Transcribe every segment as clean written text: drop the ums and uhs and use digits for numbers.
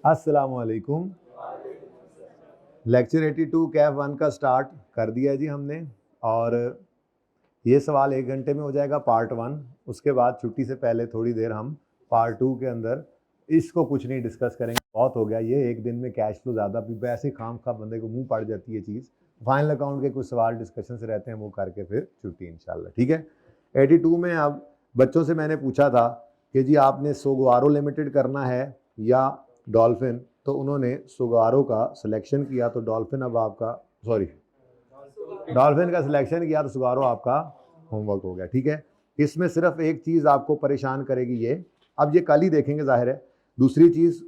अस्सलाम वालेकुम। लेक्चर 82 कैफ 1 का स्टार्ट कर दिया जी हमने, और ये सवाल 1 घंटे में हो जाएगा पार्ट 1। उसके बाद छुट्टी से पहले थोड़ी देर हम पार्ट 2 के अंदर इसको कुछ नहीं डिस्कस करेंगे, बहुत हो गया ये। एक दिन में कैश फ्लो ज़्यादा भी वैसे खाम खा बंदे को मुंह पड़ जाती है चीज़। फाइनल अकाउंट के कुछ सवाल डिस्कशन से रहते हैं, वो करके फिर छुट्टी इंशाल्लाह, ठीक है। 82 में अब बच्चों से मैंने पूछा था कि जी आपने सोगवारो लिमिटेड करना है या डॉल्फिन, तो उन्होंने सुगारो का सिलेक्शन किया, तो डॉल्फिन अब आपका डॉल्फिन का सिलेक्शन किया, तो सुगारो आपका होमवर्क हो गया, ठीक है। इसमें सिर्फ एक चीज़ आपको परेशान करेगी ये, अब ये कल ही देखेंगे जाहिर है। दूसरी चीज़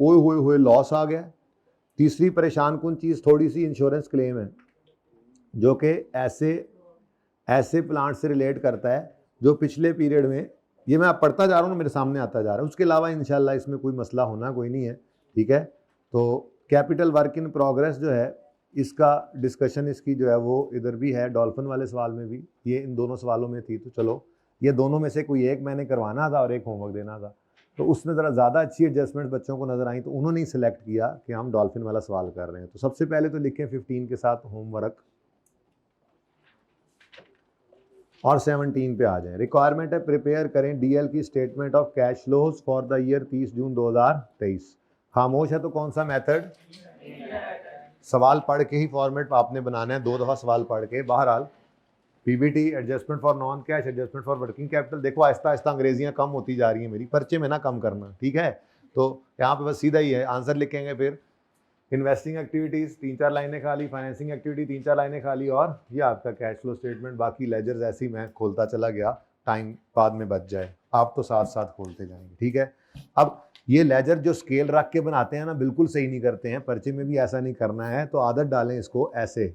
ओए हुए लॉस आ गया। तीसरी परेशान कुन चीज़ थोड़ी सी इंश्योरेंस क्लेम है, जो कि ऐसे प्लांट से रिलेट करता है जो पिछले पीरियड में, ये मैं आप पढ़ता जा रहा हूँ ना, मेरे सामने आता जा रहा है। उसके अलावा इंशाल्लाह इसमें कोई मसला होना कोई नहीं है, ठीक है। तो कैपिटल वर्क इन प्रोग्रेस जो है, इसका डिस्कशन इसकी जो है वो इधर भी है, डॉल्फिन वाले सवाल में भी, ये इन दोनों सवालों में थी। तो चलो ये दोनों में से कोई एक मैंने करवाना था और एक होमवर्क देना था, तो उसमें ज़रा ज़्यादा अच्छी एडजस्टमेंट बच्चों को नज़र आई, तो उन्होंने ही सिलेक्ट किया कि हम डॉल्फिन वाला सवाल कर रहे हैं। तो सबसे पहले तो लिखें 15 के साथ होमवर्क, और 17 पे आ जाएं। रिक्वायरमेंट है प्रिपेयर करें डीएल की statement of cash flows for the year 30 जून 2023। खामोश है तो कौन सा मेथड? सवाल पढ़ के ही फॉर्मेट आपने बनाना है, 2 दफ़ा सवाल पढ़ के। बहरहाल PBT, adjustment for non cash, adjustment for working capital. देखो आहिस्ता आहिस्ता अंग्रेजियाँ कम होती जा रही हैं मेरी, पर्चे में ना कम करना, ठीक है। तो यहाँ पे बस सीधा ही है, आंसर लिखेंगे। फिर इन्वेस्टिंग एक्टिविटीज़ 3-4 लाइनें खाली, फाइनेंसिंग एक्टिविटी 3-4 लाइनें खाली, और ये आपका कैश फ्लो स्टेटमेंट। बाकी लेजर्स ऐसे ही मैं खोलता चला गया, टाइम बाद में बच जाए, आप तो साथ साथ खोलते जाएंगे, ठीक है। अब ये लेजर जो स्केल रख के बनाते हैं ना, बिल्कुल सही नहीं करते हैं, पर्चे में भी ऐसा नहीं करना है, तो आदत डालें इसको ऐसे,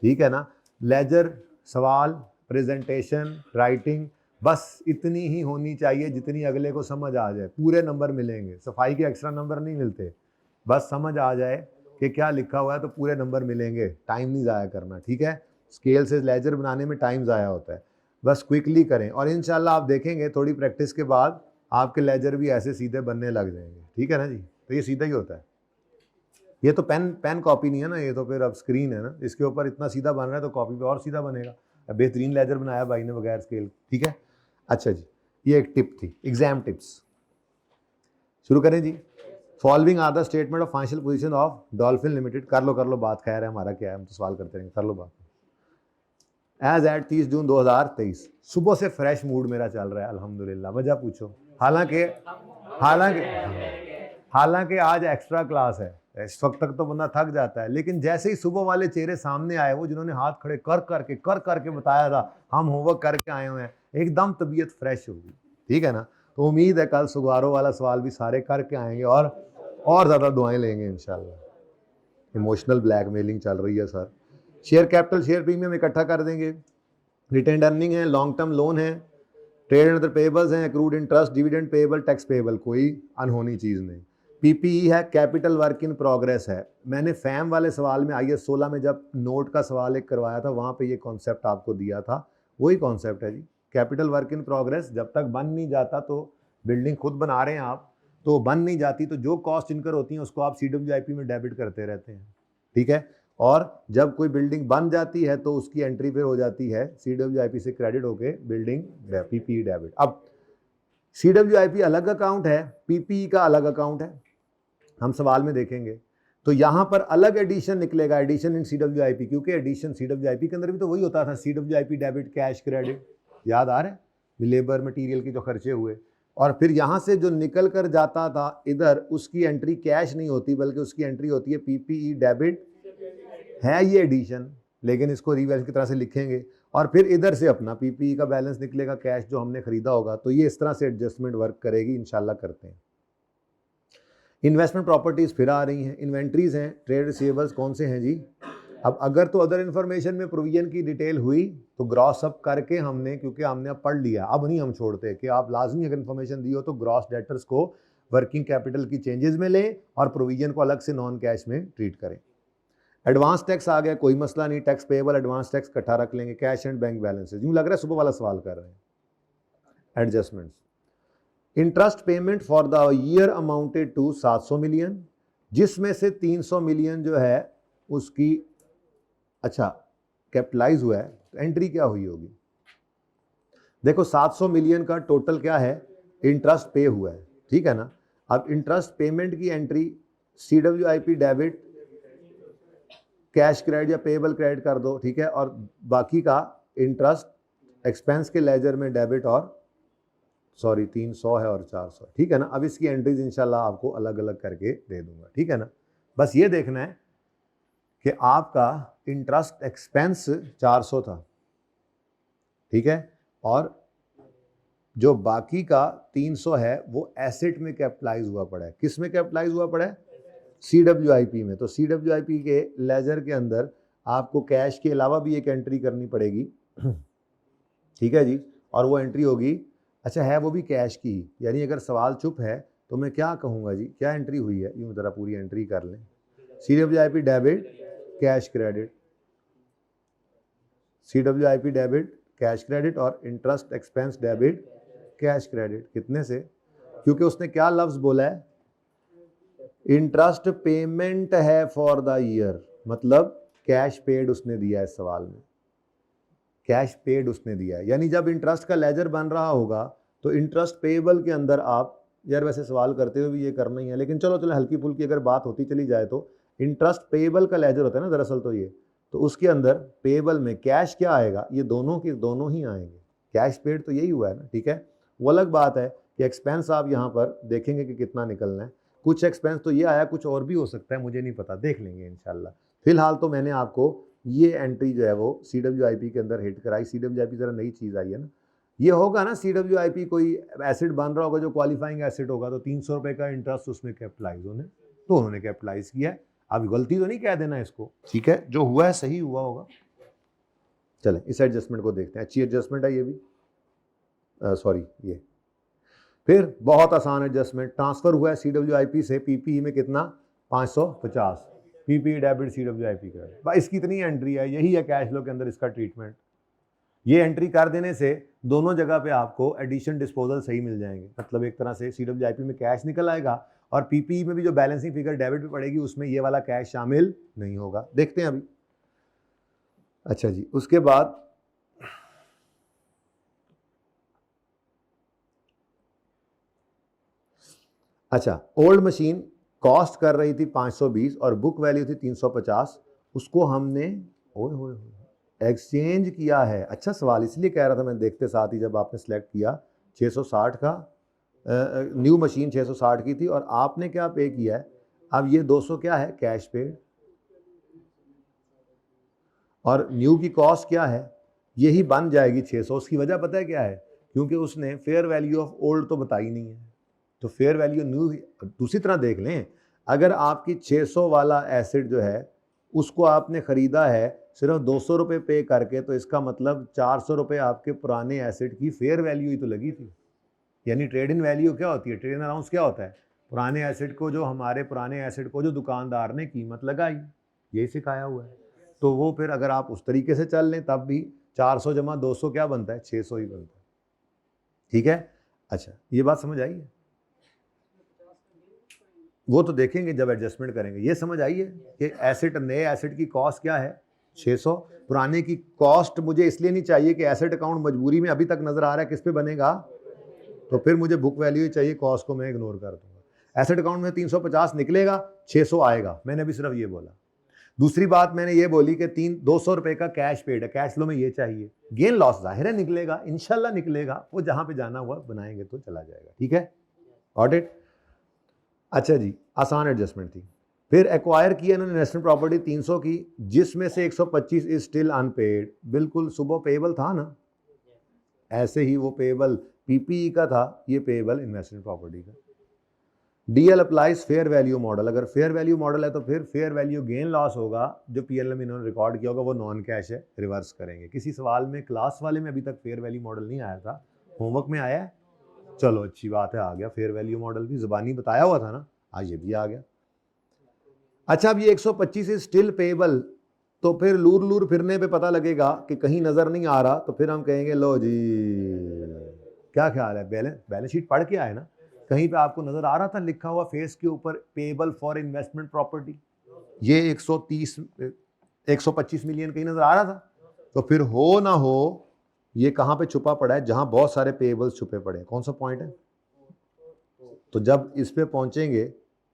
ठीक है ना। लेजर, सवाल, प्रेजेंटेशन, राइटिंग, बस इतनी ही होनी चाहिए जितनी अगले को समझ आ जाए। पूरे नंबर मिलेंगे, सफाई के एक्स्ट्रा नंबर नहीं मिलते, बस समझ आ जाए कि क्या लिखा हुआ है तो पूरे नंबर मिलेंगे। टाइम नहीं ज़ाया करना, ठीक है। स्केल से लेजर बनाने में टाइम ज़ाया होता है, बस क्विकली करें, और इंशाल्लाह आप देखेंगे थोड़ी प्रैक्टिस के बाद आपके लेजर भी ऐसे सीधे बनने लग जाएंगे, ठीक है ना जी। तो ये सीधा ही होता है, ये तो पेन कॉपी नहीं है ना, ये तो फिर अब स्क्रीन है ना, इसके ऊपर इतना सीधा बन रहा है तो कॉपी पे और सीधा बनेगा। अब बेहतरीन लेजर बनाया भाई ने बगैर स्केल, ठीक है। अच्छा जी, ये एक टिप थी, एग्जाम टिप्स। शुरू करें जी। Following are the statement of financial position of Dolphin limited. कर लो बात, खैर है हमारा क्या है, हम तो सवाल करते रहेंगे, कर लो बात। एज एट 30 जून 2023। सुबह से फ्रेश मूड मेरा चल रहा है अल्हम्दुलिल्लाह। वजह पूछो। हालांकि आज एक्स्ट्रा क्लास है, इस वक्त तक तो बंदा थक जाता है, लेकिन जैसे ही सुबह वाले चेहरे सामने आए, वो जिन्होंने हाथ खड़े कर करके बताया था हम होमवर्क करके आए हुए हैं, एकदम तबीयत फ्रेश होगी, ठीक है ना। तो उम्मीद है कल सुगारो वाला सवाल भी सारे करके आएंगे और ज़्यादा दुआएं लेंगे इंशाल्लाह। इमोशनल ब्लैकमेलिंग चल रही है sir. Share capital, share premium इकट्ठा कर देंगे। रिटेन्ड अर्निंग है, लॉन्ग टर्म लोन है, ट्रेड एंड अदर पेबल्स हैं, accrued interest, dividend payable, tax payable, कोई अनहोनी चीज़ नहीं। पीपीई है, कैपिटल वर्क इन प्रोग्रेस है। मैंने फैम वाले सवाल में IAS 16 में जब नोट का सवाल एक करवाया था, वहाँ पे ये कॉन्सेप्ट आपको दिया था, वही कॉन्सेप्ट है जी। कैपिटल वर्क इन प्रोग्रेस जब तक बन नहीं जाता, तो बिल्डिंग खुद बना रहे हैं आप, तो बन नहीं जाती, तो जो कॉस्ट इनकर होती है उसको आप CWIP में डेबिट करते रहते हैं, ठीक है। और जब कोई बिल्डिंग बन जाती है तो उसकी एंट्री फिर हो जाती है CWIP से क्रेडिट होके बिल्डिंग PPE डेबिट। अब CWIP अलग अकाउंट है, PPE का अलग अकाउंट है, हम सवाल में देखेंगे। तो यहाँ पर अलग एडिशन निकलेगा, एडिशन इन CWIP, क्योंकि एडिशन CWIP के अंदर भी तो वही होता था, CWIP डेबिट कैश क्रेडिट, याद आ रहा है, लेबर मटीरियल के जो खर्चे हुए। और फिर यहाँ से जो निकल कर जाता था इधर, उसकी एंट्री कैश नहीं होती, बल्कि उसकी एंट्री होती है PPE डेबिट, है ये एडिशन, लेकिन इसको रिवैल्यूएशन की तरह से लिखेंगे। और फिर इधर से अपना PPE का बैलेंस निकलेगा, कैश जो हमने खरीदा होगा। तो ये इस तरह से एडजस्टमेंट वर्क करेगी, इंशाल्लाह करते हैं। इन्वेस्टमेंट प्रॉपर्टीज़ फिर आ रही हैं, इन्वेंट्रीज़ हैं, ट्रेड रिसीवेबल्स कौन से हैं जी। अब अगर तो अदर इन्फॉर्मेशन में प्रोविजन की डिटेल हुई तो ग्रॉस अप करके हमने, क्योंकि हमने अब पढ़ लिया, अब नहीं हम छोड़ते कि आप लाजमी अगर इन्फॉर्मेशन दी हो तो ग्रॉस डेटर्स को वर्किंग कैपिटल की चेंजेस में लें और प्रोविजन को अलग से नॉन कैश में ट्रीट करें। एडवांस टैक्स आ गया, कोई मसला नहीं, टैक्स पेएबल एडवांस टैक्स इकट्ठा रख लेंगे। कैश एंड बैंक बैलेंसेज, यूँ लग रहा है सुबह वाला सवाल कर रहे हैं। Adjustments, interest payment for the year amounted to 700 million, जिसमें से 300 मिलियन जो है उसकी अच्छा कैपिटलाइज हुआ है, तो एंट्री क्या हुई होगी? देखो 700 मिलियन का टोटल क्या है, इंटरेस्ट पे हुआ है, ठीक है ना। अब इंटरेस्ट पेमेंट की entry CWIP debit cash credit या पेएबल क्रेडिट कर दो, ठीक है, और बाकी का इंटरेस्ट एक्सपेंस के लेजर में डेबिट और 300 है और 400, ठीक है ना। अब इसकी एंट्रीज इंशाल्लाह आपको अलग अलग करके दे दूंगा, ठीक है ना। बस ये देखना है कि आपका इंटरेस्ट एक्सपेंस 400 था, ठीक है, और जो बाकी का 300 है वो एसेट में कैपिटलाइज हुआ पड़ा है। किस में कैपिटलाइज हुआ पड़ा है? CWIP में। तो CWIP के लेजर के अंदर आपको कैश के अलावा भी एक एंट्री करनी पड़ेगी, ठीक है जी, और वो एंट्री होगी, अच्छा है वो भी कैश की, यानी अगर सवाल चुप है तो मैं क्या कहूँगा जी, क्या एंट्री हुई है, यूँ ज़रा पूरी एंट्री कर लें। CWIP debit cash credit, CWIP debit cash credit और interest expense debit cash credit. कितने से? क्योंकि उसने क्या लफ्ज़ बोला है, इंटरेस्ट पेमेंट है फॉर द ईयर, मतलब कैश पेड उसने दिया है इस सवाल में, कैश पेड उसने दिया है। यानी जब इंटरेस्ट का लेजर बन रहा होगा तो इंटरेस्ट पेएबल के अंदर आप, यार वैसे सवाल करते हुए भी ये करना ही है, लेकिन चलो हल्की फुल्की अगर बात होती चली जाए तो इंटरेस्ट पेएबल का लेजर होता है ना दरअसल, तो ये तो उसके अंदर पेएबल में कैश क्या आएगा, ये दोनों के दोनों ही आएंगे। कैश पेड तो यही हुआ है ना, ठीक है। वो अलग बात है कि एक्सपेंस आप यहाँ पर देखेंगे कि कितना निकलना है। कुछ एक्सपेंस तो ये आया, कुछ और भी हो सकता है, मुझे नहीं पता, देख लेंगे इंशाल्लाह। फिलहाल तो मैंने आपको ये एंट्री जो है वो CWIP के अंदर हिट कराई। CWIP ज़रा नई चीज़ आई है ना, ये होगा ना CWIP कोई एसिड बन रहा होगा जो क्वालिफाइंग एसिड होगा, तो 300 रुपये का इंटरेस्ट उसमें कैपिटलाइज होने, तो उन्होंने कैपिटलाइज किया है। अब गलती तो नहीं कह देना इसको, ठीक है, जो हुआ है सही हुआ होगा। चलें इस एडजस्टमेंट को देखते हैं, अच्छी एडजस्टमेंट है ये भी, ये फिर बहुत आसान एडजस्टमेंट, ट्रांसफर हुआ है CWIP से PPE में कितना, 550, PPE डेबिट CWIP क्रेडिट। इसकी इतनी एंट्री है, यही है कैश फ्लो के अंदर इसका ट्रीटमेंट। ये एंट्री कर देने से दोनों जगह पे आपको एडिशन डिस्पोजल सही मिल जाएंगे, मतलब एक तरह से CWIP में कैश निकल आएगा और PPE में भी जो बैलेंसिंग फिगर डेबिट पे पड़ेगी उसमें ये वाला कैश शामिल नहीं होगा। देखते हैं अभी। अच्छा जी, उसके बाद अच्छा, ओल्ड मशीन कॉस्ट कर रही थी 520 और बुक वैल्यू थी 350, उसको हमने एक्सचेंज किया है। अच्छा सवाल इसलिए कह रहा था मैं देखते साथ ही, जब आपने सेलेक्ट किया 660 का न्यू मशीन 660 की थी और आपने क्या पे किया है, अब ये 200 क्या है, कैश पेड, और न्यू की कॉस्ट क्या है, यही बन जाएगी 600। उसकी वजह पता है क्या है, क्योंकि उसने फेयर वैल्यू ऑफ ओल्ड तो बताई नहीं है, तो फेयर वैल्यू न्यू। दूसरी तरह देख लें, अगर आपकी 600 वाला एसिड जो है उसको आपने ख़रीदा है सिर्फ 200 रुपये पे करके, तो इसका मतलब 400 रुपये आपके पुराने एसिड की फेयर वैल्यू ही तो लगी थी। यानी ट्रेड इन वैल्यू क्या होती है, ट्रेड इन अलाउंस क्या होता है, पुराने एसिड को जो हमारे पुराने एसिड को जो दुकानदार ने कीमत लगाई, यही सिखाया हुआ है। तो वो फिर अगर आप उस तरीके से चल लें तब भी 400 जमा 200 क्या बनता है, 600 ही बनता है, ठीक है। अच्छा ये बात समझ आई है, वो तो देखेंगे जब एडजस्टमेंट करेंगे। ये समझ आई है कि एसिड, नए एसिड की कॉस्ट क्या है 600, पुराने की कॉस्ट मुझे इसलिए नहीं चाहिए कि एसेट अकाउंट मजबूरी में अभी तक नजर आ रहा है किस पे बनेगा, तो फिर मुझे बुक वैल्यू ही चाहिए, कॉस्ट को मैं इग्नोर कर दूंगा। एसेट अकाउंट में 350 निकलेगा, 600 आएगा, मैंने भी सिर्फ ये बोला। दूसरी बात मैंने ये बोली कि 200 रुपये का कैश पेड है, कैश फ्लो में ये चाहिए, गेन लॉस जाहिर है निकलेगा, इंशाल्लाह निकलेगा, वो जहां पे जाना हुआ बनाएंगे तो चला जाएगा, ठीक है, गॉट इट। अच्छा जी, आसान एडजस्टमेंट थी। फिर एक्वायर किया इन्होंने नेशनल प्रॉपर्टी 300 की, जिसमें से 125 इज स्टिल अनपेड। बिल्कुल सुबह पेएबल था ना, ऐसे ही वो पेएबल PPE का था, ये पेएबल इन्वेस्टमेंट प्रॉपर्टी का। DL applies fair value model, अगर फेयर वैल्यू मॉडल है तो फिर फेयर वैल्यू गेन लॉस होगा, जो PL में इन्होंने रिकॉर्ड किया होगा वो नॉन कैश है, रिवर्स करेंगे। किसी सवाल में क्लास वाले में अभी तक फेयर वैल्यू मॉडल नहीं आया था, होमवर्क में आया है, चलो अच्छी बात है, आ गया फेयर वैल्यू मॉडल भी, ज़बानी बताया हुआ था ना, आज ये भी आ गया। अच्छा अब ये 125 इज स्टिल पेएबल, तो फिर लूर लूर फिरने पे पता लगेगा कि कहीं नजर नहीं आ रहा, तो फिर हम कहेंगे लो जी क्या ख्याल है, बैलेंस शीट पढ़ के आए ना, कहीं पे आपको नजर आ रहा था लिखा हुआ फेस के ऊपर पेएबल फॉर इन्वेस्टमेंट प्रॉपर्टी, ये 125 मिलियन कहीं नजर आ रहा था? तो फिर हो ना हो ये कहां पे छुपा पड़ा है? जहां बहुत सारे पेएबल्स छुपे पड़े हैं। कौन सा पॉइंट है? तो जब इस पे पहुंचेंगे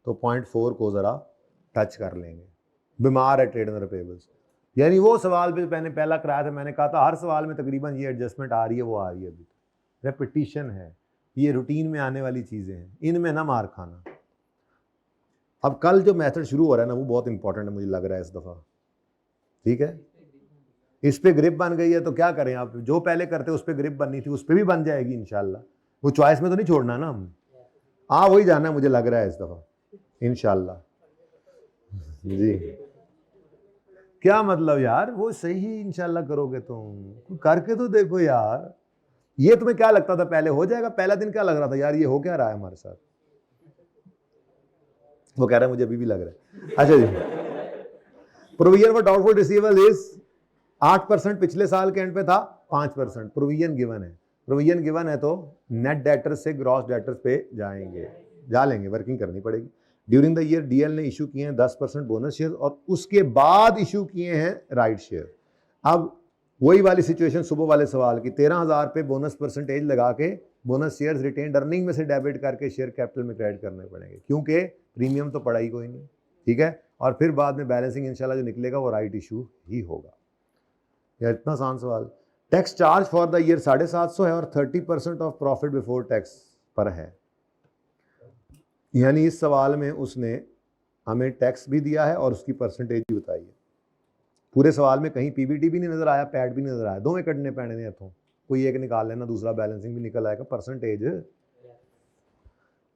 तो पॉइंट 4 को जरा टच कर लेंगे। बीमार है ट्रेड एंड पेएबल्स, यानी वो सवाल भी मैंने पहला कराया था, मैंने कहा था हर सवाल में तकरीबन ये एडजस्टमेंट आ रही है, वो आ रही है, अभी रेपिटिशन है, ये रूटीन में आने वाली चीजें हैं, इनमें ना मार खाना। अब कल जो मेथड शुरू हो रहा है ना वो बहुत इंपॉर्टेंट है मुझे लग रहा है इस दफा, ठीक है? इस पे ग्रिप बन गई है तो क्या करें, आप जो पहले करते उस पे ग्रिप बननी थी उस पे भी बन जाएगी इंशाल्लाह। वो चॉइस में तो नहीं छोड़ना ना हम, हाँ वही जाना है मुझे लग रहा है इस दफा इंशाल्लाह। जी क्या मतलब यार, वो सही इंशाल्लाह करोगे तुम, करके तो देखो यार। ये तुम्हें क्या लगता था पहले हो जाएगा? पहला दिन क्या लग रहा था यार ये हो क्या रहा है हमारे साथ? वो कह रहा है मुझे अभी भी लग रहा है। अच्छा जी, provision for doubtful receivable is 8%, पिछले साल के एंड पे था 5%। प्रोविजन गिवन है, प्रोविजन गिवन है तो नेट डेटर्स से ग्रॉस डेटर्स पे जाएंगे, जा लेंगे, वर्किंग करनी पड़ेगी। ड्यूरिंग द ईयर डीएल ने इशू किए हैं 10% बोनस शेयर और उसके बाद इशू किए हैं राइट शेयर। अब वही वाली सिचुएशन सुबह वाले सवाल की, 13,000 पे बोनस परसेंटेज लगा के बोनस शेयर्स रिटेन्ड अर्निंग में से डेबिट करके शेयर कैपिटल में क्रेडिट करने पड़ेंगे, क्योंकि प्रीमियम तो पड़ा ही कोई नहीं, ठीक है? और फिर बाद में बैलेंसिंग इंशाल्लाह जो निकलेगा वो राइट इशू ही होगा। यार इतना आसान सवाल। Tax charge for the year 750 है और 30% ऑफ प्रॉफिट बिफोर टैक्स पर है, यानी इस सवाल में उसने हमें टैक्स भी दिया है और उसकी परसेंटेज भी बताई है। पूरे सवाल में कहीं पीबीटी भी नहीं नजर आया, पैड भी नहीं नजर आया, दोवें कटने पैने ने इथों, कोई एक निकाल लेना, दूसरा बैलेंसिंग भी निकल आएगा, परसेंटेज।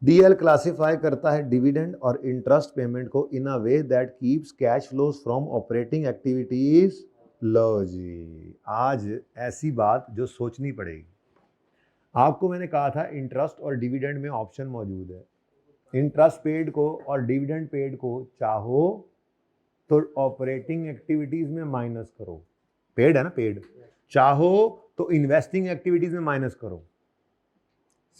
डीएल क्लासिफाई करता है डिविडेंड और इंटरेस्ट पेमेंट को in a way that keeps cash flows from operating activities. लो जी, आज ऐसी बात जो सोचनी पड़ेगी। आपको मैंने कहा था इंटरेस्ट और डिविडेंड में ऑप्शन मौजूद है, इंटरेस्ट पेड को और डिविडेंड पेड को चाहो तो ऑपरेटिंग एक्टिविटीज में माइनस करो, पेड है ना पेड, चाहो तो इन्वेस्टिंग एक्टिविटीज में माइनस करो।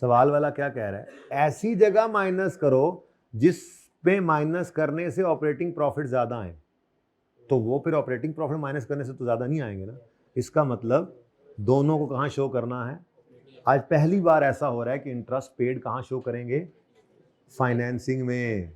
सवाल वाला क्या कह रहा है? ऐसी जगह माइनस करो जिस पे माइनस करने से ऑपरेटिंग प्रॉफिट ज्यादा आए, तो वो फिर ऑपरेटिंग प्रॉफिट माइनस करने से तो ज्यादा नहीं आएंगे ना। इसका मतलब दोनों को कहां शो करना है? आज पहली बार ऐसा हो रहा है कि इंटरेस्ट पेड कहां शो करेंगे? फाइनेंसिंग में।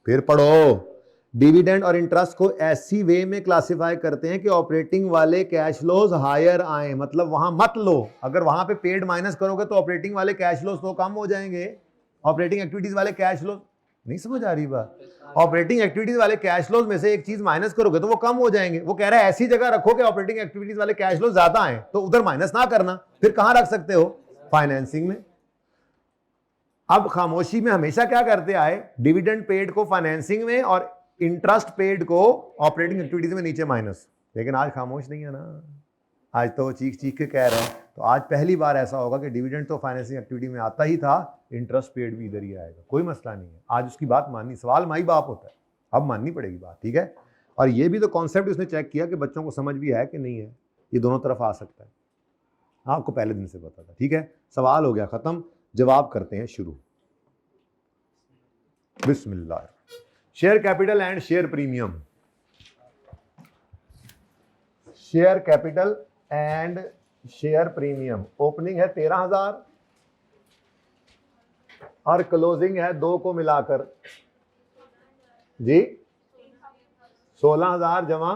फिर पढ़ो, डिविडेंड और इंटरेस्ट को ऐसी वे में क्लासिफाई करते हैं कि ऑपरेटिंग वाले कैश फ्लोज हायर आए, मतलब वहां मत लो, अगर वहां पे पेड माइनस करोगे तो ऑपरेटिंग वाले कैश फ्लोज तो कम हो जाएंगे, ऑपरेटिंग एक्टिविटीज वाले कैश फ्लोज, नहीं समझ आ रही बात? ऑपरेटिंग एक्टिविटीज वाले कैश फ्लोज में से एक चीज माइनस करोगे तो वो कम हो जाएंगे। वो कह रहा है ऐसी जगह रखो कि ऑपरेटिंग एक्टिविटीज वाले कैश फ्लोज ज्यादा आए, तो उधर माइनस ना करना, फिर कहां रख सकते हो? फाइनेंसिंग में। अब खामोशी में हमेशा क्या करते आए, डिविडेंड पेड को फाइनेंसिंग में और इंटरेस्ट पेड को ऑपरेटिंग एक्टिविटीज में नीचे माइनस, लेकिन आज खामोश नहीं है ना, आज तो चीख चीख के कह रहे हैं। तो आज पहली बार ऐसा होगा कि डिविडेंड तो फाइनेंसिंग एक्टिविटी में आता ही था, इंटरेस्ट पेड भी इधर ही आएगा, कोई मसला नहीं है। आज उसकी बात माननी, सवाल माई बाप होता है, अब माननी पड़ेगी बात, ठीक है? और ये भी तो कॉन्सेप्ट उसने चेक किया कि बच्चों को समझ भी है कि नहीं है, ये दोनों तरफ आ सकता है, आपको पहले दिन से पता था, ठीक है? सवाल हो गया खत्म, जवाब करते हैं शुरू। बिस्मिल्लाह। Share capital and share premium. Share capital and share premium, opening है 13,000 और क्लोजिंग है 2 को मिलाकर जी 16,000 जमा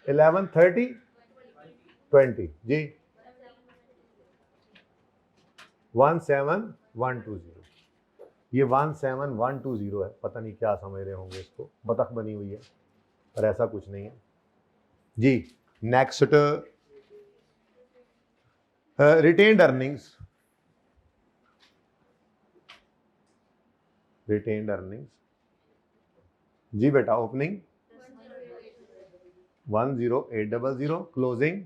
1130 20 जी 17120। ये 17120 है, पता नहीं क्या समझ रहे होंगे इसको, बतख बनी हुई है, पर ऐसा कुछ नहीं है जी। Next, retained earnings, retained earnings जी बेटा, ओपनिंग 10800, क्लोजिंग।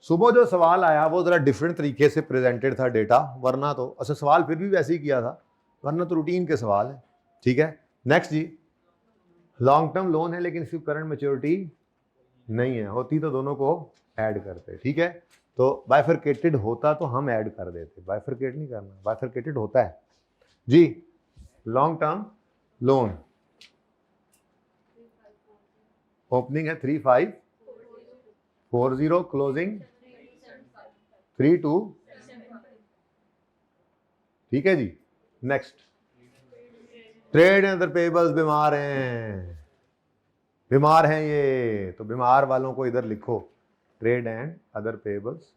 सुबह जो सवाल आया वो जरा डिफरेंट तरीके से प्रेजेंटेड था डेटा, वरना तो अच्छा सवाल फिर भी वैसे ही किया था, वरना तो रूटीन के सवाल है, ठीक है? नेक्स्ट जी, लॉन्ग टर्म लोन है लेकिन सिर्फ करंट मैच्योरिटी नहीं है, होती तो दोनों को ऐड करते, ठीक है? तो बाइफरकेटेड होता तो हम ऐड कर देते, बाइफरकेट नहीं करना, बाइफरकेटेड होता है जी। लॉन्ग टर्म लोन ओपनिंग है 3540, क्लोजिंग 32, ठीक है जी। Next, trade and other payables बीमार हैं, बीमार हैं ये, तो बीमार वालों को इधर लिखो, ट्रेड एंड अदर पेबल्स,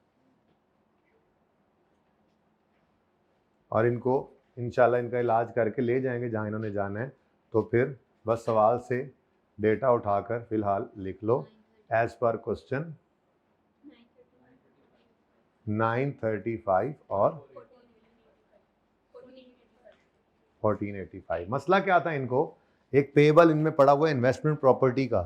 और इनको इंशाल्लाह इनका इलाज करके ले जाएंगे जहां इन्होंने जाना है। तो फिर बस सवाल से डेटा उठाकर फिलहाल लिख लो, एज पर क्वेश्चन 935 और 1485। मसला क्या था इनको, एक पेबल इनमें पड़ा हुआ है इन्वेस्टमेंट प्रॉपर्टी का।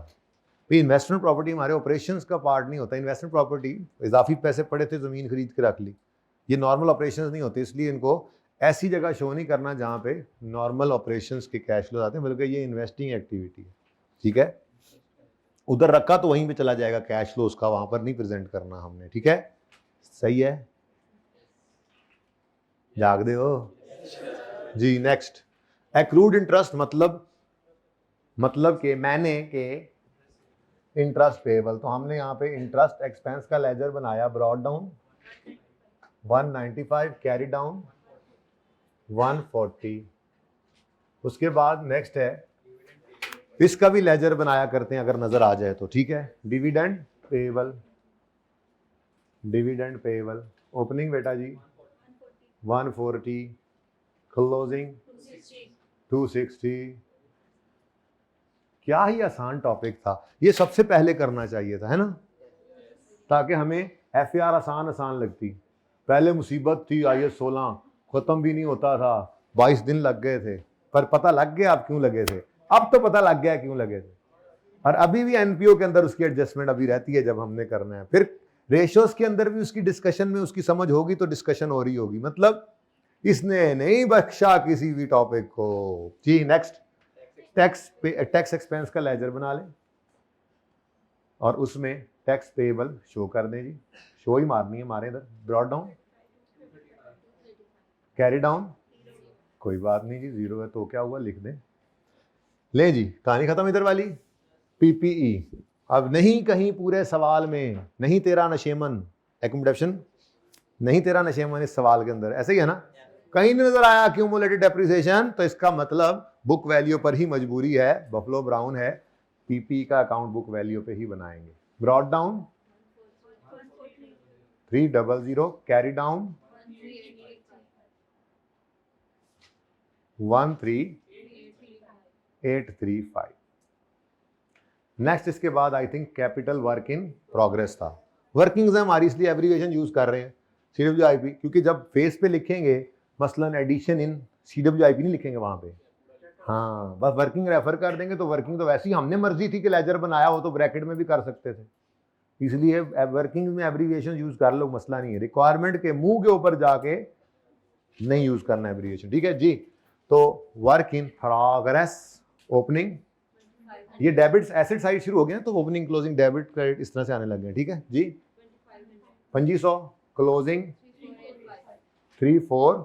भी इन्वेस्टमेंट प्रॉपर्टी हमारे ऑपरेशंस का पार्ट नहीं होता, इन्वेस्टमेंट प्रॉपर्टी इजाफी पैसे पड़े थे ज़मीन खरीद के रख ली, ये नॉर्मल ऑपरेशंस नहीं होते, इसलिए इनको ऐसी जगह शो नहीं करना जहाँ पे नॉर्मल ऑपरेशंस के कैश फ्लो आते हैं, बल्कि ये इन्वेस्टिंग एक्टिविटी है, ठीक है। उधर रखा तो वहीं पे चला जाएगा कैश फ्लो उसका, वहां पर नहीं प्रेजेंट करना हमने, ठीक है, सही है, जाग दे हो जी। नेक्स्ट, एक्रूड इंटरेस्ट मतलब के मैंने के इंटरेस्ट पेबल, तो हमने यहाँ पे इंटरेस्ट एक्सपेंस का लेजर बनाया, ब्रॉड डाउन 195, कैरी डाउन 140। उसके बाद नेक्स्ट है, इसका भी लेजर बनाया करते हैं अगर नजर आ जाए तो, ठीक है। डिविडेंड पेबल ओपनिंग बेटा जी 140, क्लोजिंग 260। क्या ही आसान टॉपिक था, ये सबसे पहले करना चाहिए था, है ना, ताकि हमें FAR आसान लगती। पहले मुसीबत थी IAS 16, खत्म भी नहीं होता था, 22 दिन लग गए थे, पर पता लग गया अब क्यों लगे थे, अब तो पता लग गया क्यों लगे थे। और अभी भी NPO के अंदर उसकी एडजस्टमेंट अभी रहती है जब हमने करना है, फिर रेशियोज के अंदर भी उसकी डिस्कशन में उसकी समझ होगी तो डिस्कशन हो रही होगी, मतलब इसने नहीं बख्शा किसी भी टॉपिक को जी। नेक्स्ट, टैक्स एक्सपेंस का लेजर बना लें और उसमें टैक्स पेबल शो कर दें जी, शो ही मारनी है हमारे इधर, ब्रॉड डाउन, कैरी डाउन, कोई बात नहीं जी, 0 है तो क्या हुआ, लिख दें, ले जी, कहानी खत्म इधर वाली। PPE, अब नहीं कहीं पूरे सवाल में नहीं तेरा नशेमन एकोमोडेशन, नहीं तेरा नशेमन इस सवाल के अंदर, ऐसे ही है ना, कहीं नहीं नजर आया क्यूमुलेटेड डेप्रिसिएशन, तो इसका मतलब बुक वैल्यू पर ही मजबूरी है, बफलो ब्राउन है, PPE का अकाउंट बुक वैल्यू पे ही बनाएंगे। Brought down 300, carry down 13835। Next, इसके बाद I think capital work in progress था, वर्किंग्स है हमारी इसलिए एब्रीविएशन यूज कर रहे हैं CWIP, क्योंकि जब फेस पे लिखेंगे मसलन एडिशन इन CWIP नहीं लिखेंगे वहां पे, हाँ बस वर्किंग रेफर कर देंगे, तो वर्किंग तो वैसे ही हमने मर्जी थी कि लेजर बनाया हो तो ब्रैकेट में भी कर सकते थे, इसलिए वर्किंग में एब्रीविएशन यूज कर लो, मसला नहीं है, रिक्वायरमेंट के मुंह के ऊपर जाके नहीं यूज करना एब्रीविएशन, ठीक है जी। तो वर्क इन प्रोग्रेस ओपनिंग, ये डेबिट एसेट साइड शुरू हो गया तो ओपनिंग क्लोजिंग डेबिट क्रेडिट इस तरह से आने लगे, ठीक है जी। 2500, क्लोजिंग 34,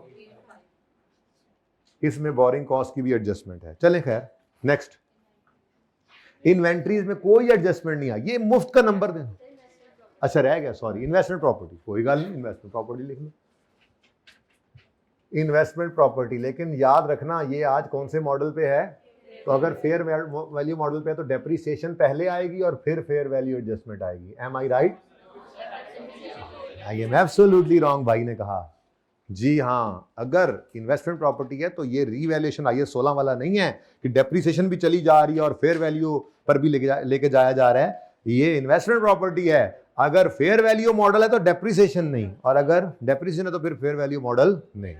इसमें बोरिंग कॉस्ट की भी एडजस्टमेंट है, चलें खैर। नेक्स्ट, इन्वेंट्रीज में कोई एडजस्टमेंट नहीं है, ये मुफ्त का नंबर दें, अच्छा रह गया, सॉरी, इन्वेस्टमेंट प्रॉपर्टी, कोई गल नहीं, इन्वेस्टमेंट प्रॉपर्टी लिख लो, इन्वेस्टमेंट प्रॉपर्टी, लेकिन याद रखना ये आज कौन से मॉडल पे है, तो अगर फेयर वैल्यू मॉडल पे है तो डेप्रिसिएशन पहले आएगी और फिर फेयर वैल्यू एडजस्टमेंट आएगी, am I right? I am absolutely wrong, भाई ने कहा जी हाँ, अगर इन्वेस्टमेंट प्रॉपर्टी है तो ये रीवैल्यूएशन IAS 16 वाला नहीं है कि डेप्रिसिएशन भी चली जा रही है और फेयर वैल्यू पर भी लेके जाया जा रहा है, ये इन्वेस्टमेंट प्रॉपर्टी है, अगर फेयर वैल्यू मॉडल है तो डेप्रिसिएशन नहीं, और अगर डेप्रिसिएशन है तो फिर फेयर वैल्यू मॉडल नहीं,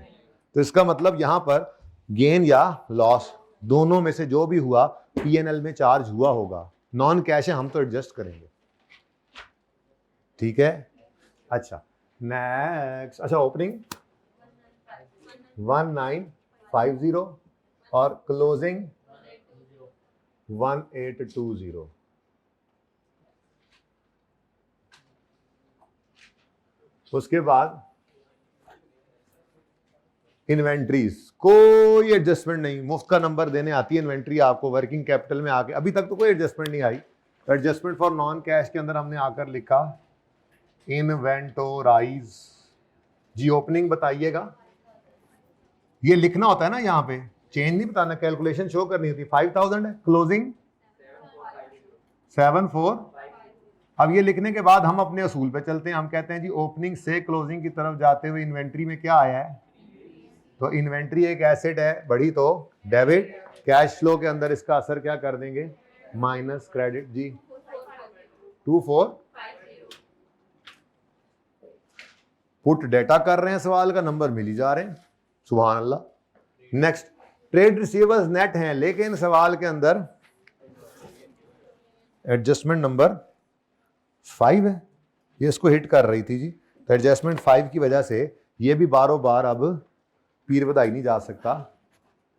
तो इसका मतलब यहां पर गेन या लॉस दोनों में से जो भी हुआ P&L में चार्ज हुआ होगा, नॉन कैश है, हम तो एडजस्ट करेंगे, ठीक है। अच्छा नेक्स्ट, अच्छा ओपनिंग 1950 और क्लोजिंग 1820, उसके बाद इन्वेंट्रीज, कोई एडजस्टमेंट नहीं, मुफ्त का नंबर देने आती है इन्वेंट्री आपको वर्किंग कैपिटल में आके। अभी तक तो कोई एडजस्टमेंट नहीं आई। तो एडजस्टमेंट फॉर नॉन कैश के अंदर हमने आकर लिखा इन्वेंटोराइज जी। ओपनिंग बताइएगा, ये लिखना होता है ना, यहाँ पे चेंज नहीं बताना, कैलकुलेशन शो करनी होती है। 5000 है, क्लोजिंग 74। अब ये लिखने के बाद हम अपने असूल पे चलते हैं। हम कहते हैं जी ओपनिंग से क्लोजिंग की तरफ जाते हुए इन्वेंट्री में क्या आया है, तो इन्वेंट्री एक एसेट है, बढ़ी तो डेबिट। कैश फ्लो के अंदर इसका असर क्या कर देंगे, माइनस क्रेडिट जी 24। पुट डेटा कर रहे हैं, सवाल का नंबर मिल ही जा रहे हैं, सुभान अल्लाह। नेक्स्ट, ट्रेड रिसीवेबल्स नेट हैं, लेकिन सवाल के अंदर एडजस्टमेंट नंबर 5 है, ये इसको हिट कर रही थी जी। तो एडजस्टमेंट 5 की वजह से ये भी बारों बार अब पीर बधाई नहीं जा सकता,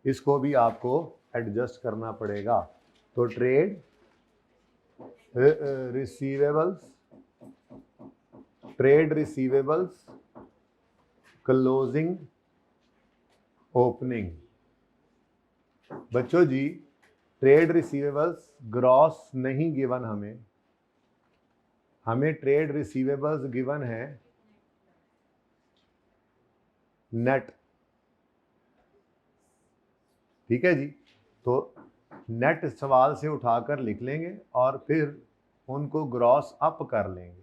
इसको भी आपको एडजस्ट करना पड़ेगा। तो ट्रेड रिसीवेबल्स क्लोजिंग ओपनिंग। बच्चों जी ट्रेड रिसीवेबल्स ग्रॉस नहीं गिवन, हमें ट्रेड रिसीवेबल्स गिवन है नेट, ठीक है जी। तो नेट सवाल से उठाकर लिख लेंगे और फिर उनको ग्रॉस अप कर लेंगे,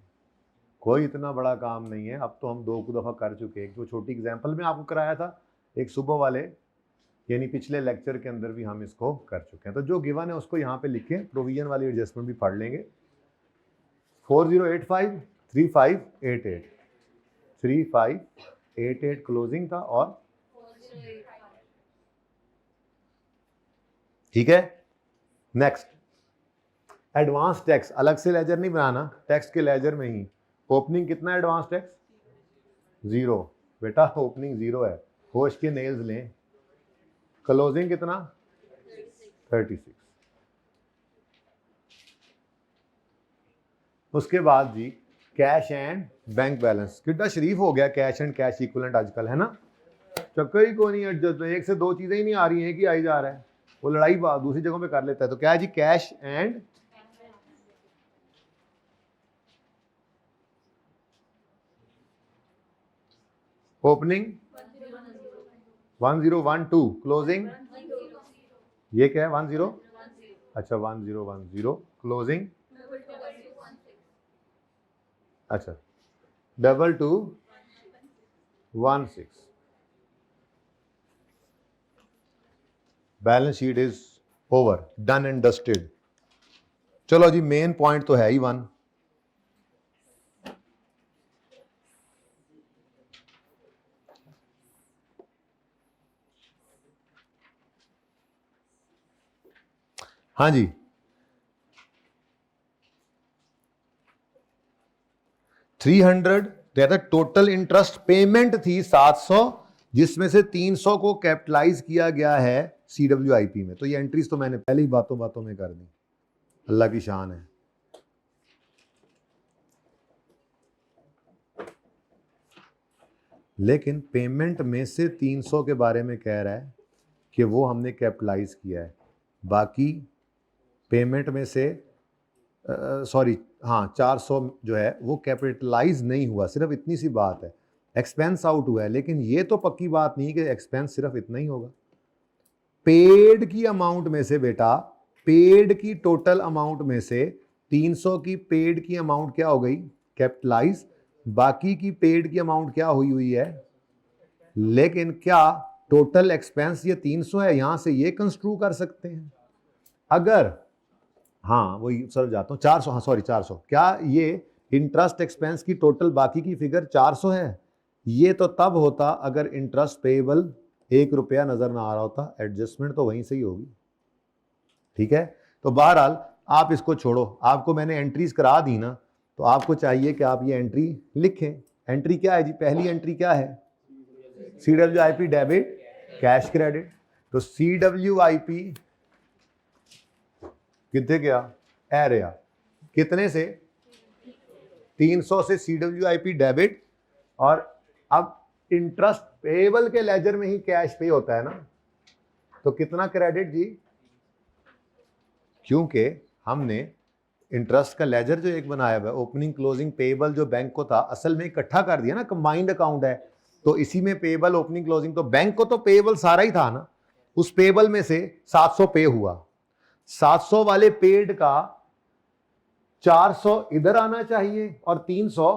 कोई इतना बड़ा काम नहीं है। अब तो हम 2 दफ़ा कर चुके हैं, एक तो छोटी एग्जांपल में आपको कराया था, एक सुबह वाले यानी पिछले लेक्चर के अंदर भी हम इसको कर चुके हैं। तो जो गिवन है उसको यहाँ पे लिखें, प्रोविजन वाली एडजस्टमेंट भी पढ़ लेंगे। 4085 3588 3588 क्लोजिंग था, और ठीक है। नेक्स्ट, एडवांस टैक्स, अलग से लेजर नहीं बनाना, टैक्स के लेजर में ही। ओपनिंग कितना एडवांस टैक्स, 0 बेटा, ओपनिंग 0 है, होश के नेल्स लें। क्लोजिंग कितना, 36। उसके बाद जी कैश एंड बैंक बैलेंस, कितना शरीफ हो गया कैश एंड कैश इक्विवेलेंट आजकल, है ना। चक्कर ही कोई नहीं, एडजस्ट एक से 2 चीजें ही नहीं आ रही हैं कि आई जा रहा है, वो लड़ाई दूसरी जगहों पे कर लेता है। तो क्या है जी, कैश एंड ओपनिंग 1012, क्लोजिंग ये क्या है 10, अच्छा 1010, क्लोजिंग अच्छा 2216। Balance sheet is over, done and dusted. चलो जी, मेन पॉइंट तो है ही 1। हाँ जी, 300 कहता टोटल इंटरेस्ट पेमेंट थी 700, जिसमें से 300 को कैपिटलाइज किया गया है CWIP में। तो ये एंट्रीज तो मैंने पहले ही बातों में कर दी, अल्लाह की शान है। लेकिन पेमेंट में से 300 के बारे में कह रहा है कि वो हमने कैपिटलाइज किया है, बाकी पेमेंट में से सॉरी हाँ 400 जो है वो कैपिटलाइज नहीं हुआ, सिर्फ इतनी सी बात है। एक्सपेंस आउट हुआ है, लेकिन ये तो पक्की बात नहीं कि एक्सपेंस सिर्फ इतना ही होगा। पेड की अमाउंट में से बेटा, पेड की टोटल अमाउंट में से 300 की पेड की अमाउंट क्या हो गई, कैपिटलाइज, बाकी की पेड की अमाउंट क्या हुई है। लेकिन क्या टोटल एक्सपेंस ये 300 है, यहां से ये कंस्ट्रू कर सकते हैं। अगर हाँ वही सर जाता हूँ 400, हाँ सॉरी 400, क्या ये इंटरेस्ट एक्सपेंस की टोटल बाकी की फिगर 400 है। ये तो तब होता अगर इंटरेस्ट पेएबल 1 रुपया नजर ना आ रहा होता, एडजस्टमेंट तो वहीं से ही होगी, ठीक है। तो बहरहाल आप इसको छोड़ो, आपको मैंने एंट्रीज करा दी ना, तो आपको चाहिए कि आप ये एंट्री लिखें। एंट्री क्या है जी, पहली एंट्री क्या है, CWIP डेबिट कैश क्रेडिट। तो CWIP कितने गया, एरिया कितने से 300 से CWIP डेबिट और अब इंटरेस्ट पेएबल के लेजर में ही कैश पे होता है ना, तो कितना क्रेडिट जी? क्योंकि हमने इंटरेस्ट का लेजर जो एक बनाया हुआ है, ओपनिंग क्लोजिंग पेएबल जो बैंक को था, असल में इकट्ठा कर दिया ना, कंबाइंड अकाउंट है, तो इसी में पेएबल ओपनिंग क्लोजिंग, तो बैंक को तो पेएबल सारा ही था ना, उस पेएबल में से 700 पे हुआ, 700 वाले पेड का 400 इधर आना चाहिए और 300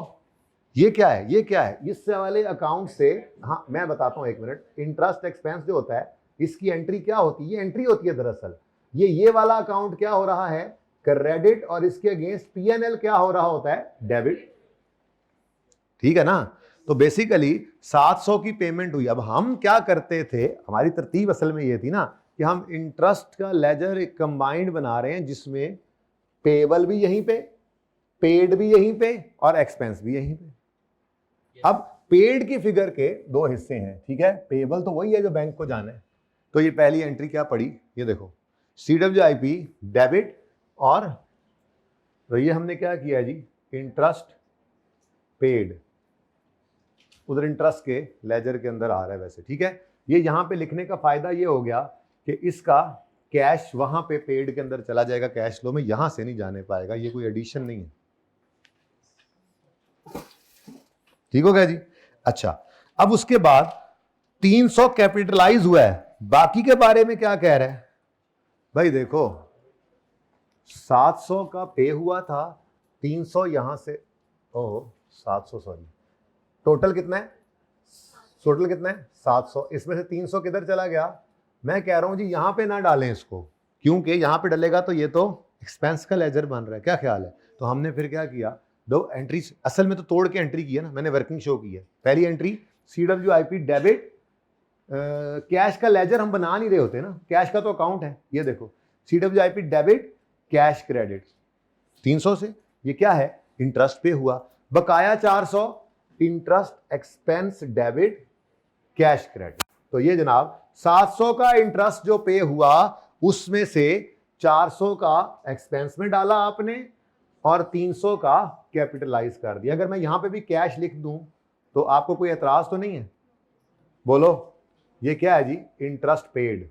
ये क्या है, ये क्या है, इस वाले अकाउंट से। हाँ मैं बताता हूं, एक मिनट। इंटरेस्ट एक्सपेंस जो होता है इसकी एंट्री क्या होती है? ये एंट्री होती है दरअसल। ये वाला अकाउंट क्या हो रहा है? क्रेडिट, और इसके अगेंस्ट पीएनएल क्या हो रहा होता है? डेबिट। ठीक है ना? तो बेसिकली 700 की पेमेंट हुई। अब हम क्या करते थे, हमारी तरतीब असल में ये थी ना कि हम इंटरेस्ट का लेजर एक कंबाइंड बना रहे हैं जिसमें पेएबल भी यहीं पे, पेड भी यहीं पे और एक्सपेंस भी यहीं पे। अब पेड की फिगर के दो हिस्से हैं, ठीक है? पेएबल तो वही है जो बैंक को जाना है। तो ये पहली एंट्री क्या पड़ी, ये देखो, CWIP डेबिट, और तो ये हमने क्या किया जी, इंटरेस्ट पेड, उधर इंटरेस्ट के लेजर के अंदर आ रहा है वैसे, ठीक है? ये यहां पे लिखने का फायदा ये हो गया कि इसका कैश वहां पे पेड के अंदर चला जाएगा, कैश फ्लो में, यहां से नहीं जाने पाएगा, ये कोई एडिशन नहीं है। ठीक हो गया जी? अच्छा, अब उसके बाद 300 कैपिटलाइज हुआ है, बाकी के बारे में क्या कह रहा है भाई? देखो 700 का पे हुआ था, 300 यहां से, ओह 700 सॉरी, टोटल कितना है? टोटल कितना है? 700। इसमें से 300 किधर चला गया? मैं कह रहा हूं जी यहां पे ना डालें इसको, क्योंकि यहां पे डलेगा तो ये तो एक्सपेंस का लेजर बन रहा है। क्या ख्याल है? तो हमने फिर क्या किया, दो एंट्री असल में तो तोड़ के एंट्री की है ना, मैंने वर्किंग शो की है। पहली एंट्री CWIP डेबिट, कैश का लेजर हम बना नहीं रहे होते ना, कैश का तो अकाउंट है। ये देखो CWIP डेबिट कैश क्रेडिट 300 से, ये क्या है? इंटरेस्ट पे हुआ, बकाया 400 interest expense debit cash credit. तो ये जनाब 700 का इंटरेस्ट जो पे हुआ उसमें से 400 का एक्सपेंस में डाला आपने और 300 का कैपिटलाइज कर दिया। अगर मैं यहां पे भी कैश लिख दूं तो आपको कोई एतराज तो नहीं है? बोलो, ये क्या है जी? Interest paid.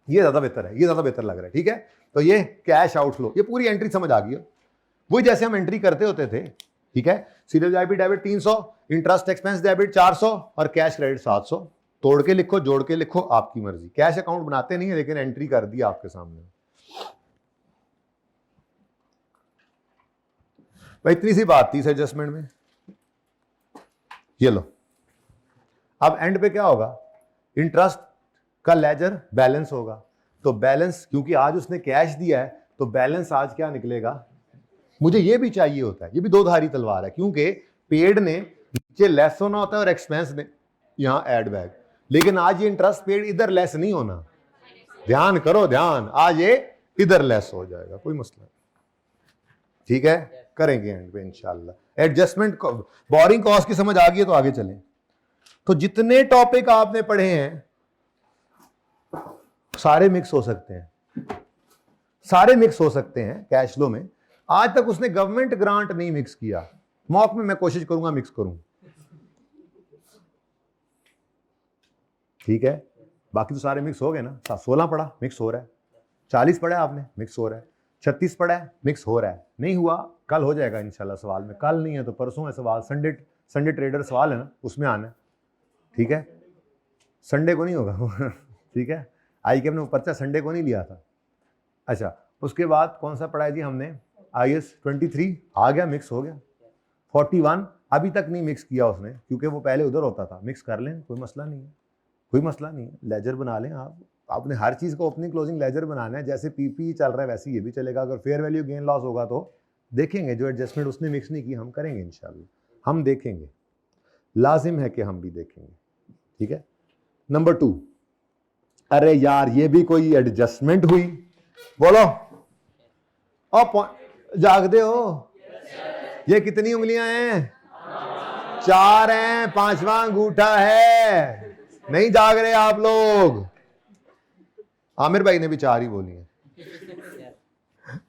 ये ज्यादा बेहतर है, ये ज्यादा बेहतर लग रहा है, ठीक है? तो ये कैश आउटफ्लो, ये पूरी एंट्री समझ आ गई है, वही जैसे हम एंट्री करते होते थे, ठीक है? CWIP debit 300, interest expense debit 400 और कैश क्रेडिट 700। तोड़ के लिखो, जोड़ के लिखो, आपकी मर्जी। कैश अकाउंट बनाते नहीं है, लेकिन एंट्री कर दी आपके सामने। भाई इतनी सी बात थी इस एडजस्टमेंट में। ये लो, अब एंड पे क्या होगा? इंटरेस्ट का लेजर बैलेंस होगा। तो बैलेंस, क्योंकि आज उसने कैश दिया है तो बैलेंस आज क्या निकलेगा? मुझे ये भी चाहिए होता है, ये भी दो धारी तलवार है, क्योंकि पेड ने नीचे लेस होना होता है और एक्सपेंस ने यहां ऐड बैक, लेकिन आज ये इंटरेस्ट पेड इधर लेस नहीं होना। ध्यान करो, ध्यान, आज ये इधर लेस हो जाएगा, कोई मसला नहीं, ठीक है? करेंगे एंड पे इंशाल्लाह। एडजस्टमेंट बोरिंग कॉस्ट की समझ आ गई है तो आगे चलें। तो जितने टॉपिक आपने पढ़े हैं सारे मिक्स हो सकते हैं, सारे मिक्स हो सकते हैं कैश फ्लो में। आज तक उसने गवर्नमेंट ग्रांट नहीं मिक्स किया, मॉक में मैं कोशिश करूंगा मिक्स करूं, ठीक है? बाकी तो सारे मिक्स हो गए ना। 16 पढ़ा, मिक्स हो रहा है। 40 पढ़ा आपने, मिक्स हो रहा है। 36 पढ़ा है, मिक्स हो रहा है। नहीं हुआ, कल हो जाएगा इंशाल्लाह सवाल में। कल नहीं है तो परसों है सवाल, संडे ट्रेडर सवाल है ना, उसमें आना है, ठीक है? संडे को नहीं होगा ठीक है? IKM ने पर्चा संडे को नहीं लिया था। अच्छा, उसके बाद कौन सा पढ़ा है जी हमने? IS 23 आ गया, मिक्स हो गया। 41 अभी तक नहीं मिक्स किया उसने, क्योंकि वो पहले उधर होता था। मिक्स कर लें, कोई मसला नहीं है, कोई मसला नहीं है। लेजर बना लें आप, आपने हर चीज़ को ओपनिंग क्लोजिंग लेजर बनाना है। जैसे PP चल रहा है वैसे ये भी चलेगा। अगर फेयर वैल्यू गेन लॉस होगा तो देखेंगे, जो एडजस्टमेंट उसने मिक्स नहीं की हम करेंगे इंशाल्लाह, हम देखेंगे, लाजिम है कि हम भी देखेंगे, ठीक है? नंबर 2, अरे यार ये भी कोई एडजस्टमेंट हुई? बोलो, जाग दे हो? ये कितनी उंगलियां हैं? 4 हैं, 5वां अंगूठा है। नहीं जाग रहे आप लोग? आमिर भाई ने भी 4 ही बोली है।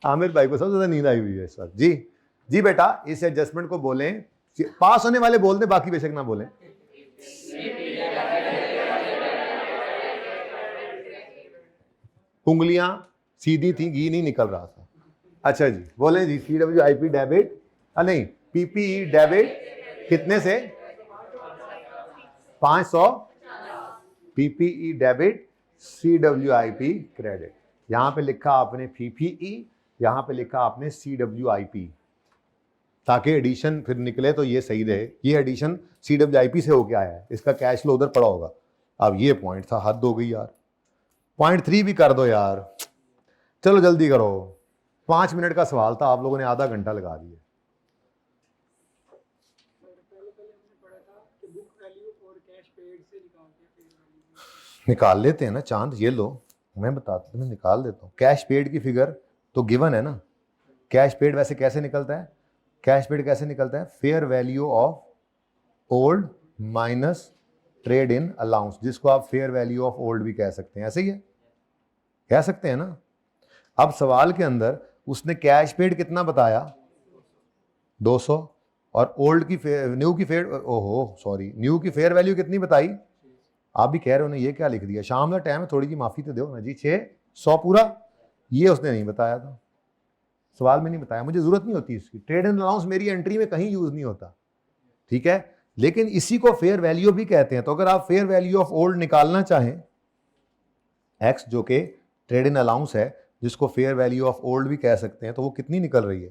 आमिर भाई को सबसे ज्यादा नींद आई हुई है इस वक्त। जी बेटा, इस एडजस्टमेंट को बोलें पास होने वाले बोल दे, बाकी बेशक ना बोले। उंगलियां सीधी थी, घी नहीं निकल रहा था। अच्छा जी, बोले जी CWIP डेबिट, नहीं PPE डेबिट कितने से? 500। PPE debit, CWIP credit. यहां पे लिखा आपने PPE, यहां पे लिखा आपने CWIP, ताकि एडिशन फिर निकले तो ये सही रहे। ये एडिशन CWIP से होके आया है, इसका कैश फ्लो उधर पड़ा होगा। अब ये पॉइंट था, हद हो गई यार। पॉइंट 3 भी कर दो यार, चलो जल्दी करो। 5 मिनट का सवाल था, आप लोगों ने आधा घंटा लगा दिया। निकाल लेते हैं ना चांद, ये लो मैं बताता हूँ, मैं निकाल देता हूँ। कैश पेड की फिगर तो गिवन है ना। कैश पेड वैसे कैसे निकलता है? कैश पेड कैसे निकलता है? Fair value of old minus trade in allowance, जिसको आप फेयर वैल्यू ऑफ ओल्ड भी कह सकते हैं। ऐसे ही है, कह सकते हैं ना। अब सवाल के अंदर उसने कैश पेड कितना बताया? 200, और ओल्ड की न्यू की फेयर, ओहो सॉरी, न्यू की फेयर वैल्यू कितनी बताई? आप भी कह रहे हो ना, ये क्या लिख दिया? शाम का टाइम है, थोड़ी जी माफी तो दो ना जी। 600 पूरा, ये उसने नहीं बताया था, सवाल में नहीं बताया। मुझे जरूरत नहीं होती इसकी, ट्रेड एंड अलाउंस मेरी एंट्री में कहीं यूज नहीं होता, ठीक है। लेकिन इसी को फेयर वैल्यू भी कहते हैं। तो अगर आप फेयर वैल्यू ऑफ ओल्ड निकालना चाहें, एक्स जो कि ट्रेड इन अलाउंस है, जिसको फेयर वैल्यू ऑफ ओल्ड भी कह सकते हैं, तो वो कितनी निकल रही है?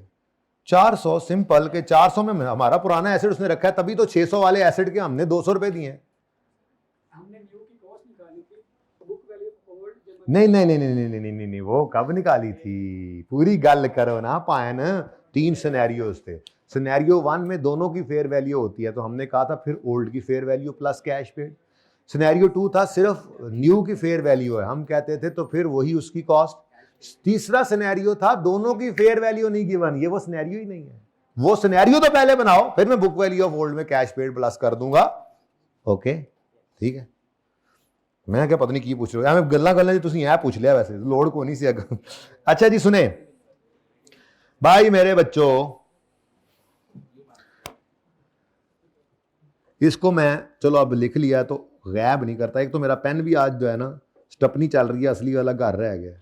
400। सिंपल के 400 में हमारा पुराना एसेट उसने रखा है, तभी तो 600 वाले एसेट के हमने 200 रुपए दिए हैं। नहीं नहीं नहीं नहीं नहीं नहीं नहीं, वो कब निकाली थी? पूरी गल करो ना पायन। 3 सिनेरियोज थे। सिनेरियो 1 में दोनों की फेयर वैल्यू होती है, तो हमने कहा था फिर ओल्ड की fair value plus cash paid. Scenario 2 था सिर्फ न्यू की फेयर वैल्यू है, हम कहते थे तो फिर वही उसकी कॉस्ट। तीसरा सिनेरियो था दोनों की फेयर वैल्यू नहीं गिवन, ये वो सिनेरियो ही नहीं है। वो सिनेरियो तो पहले बनाओ, फिर मैं बुक वैल्यू ऑफ ओल्ड में कैश पेड प्लस कर दूंगा। ओके ठीक है। मैं क्या पता नहीं की पूछ रहे हो, मैं गल्ला गल्ला जी तुसी ऐ पूछ लिया, वैसे लोड को नहीं सी अगर। अच्छा जी सुने भाई मेरे बच्चों, इसको मैं चलो अब लिख लिया तो गैब नहीं करता। एक तो मेरा पेन भी आज जो है ना स्टपनी चल रही है, असली वाला घर रह गया।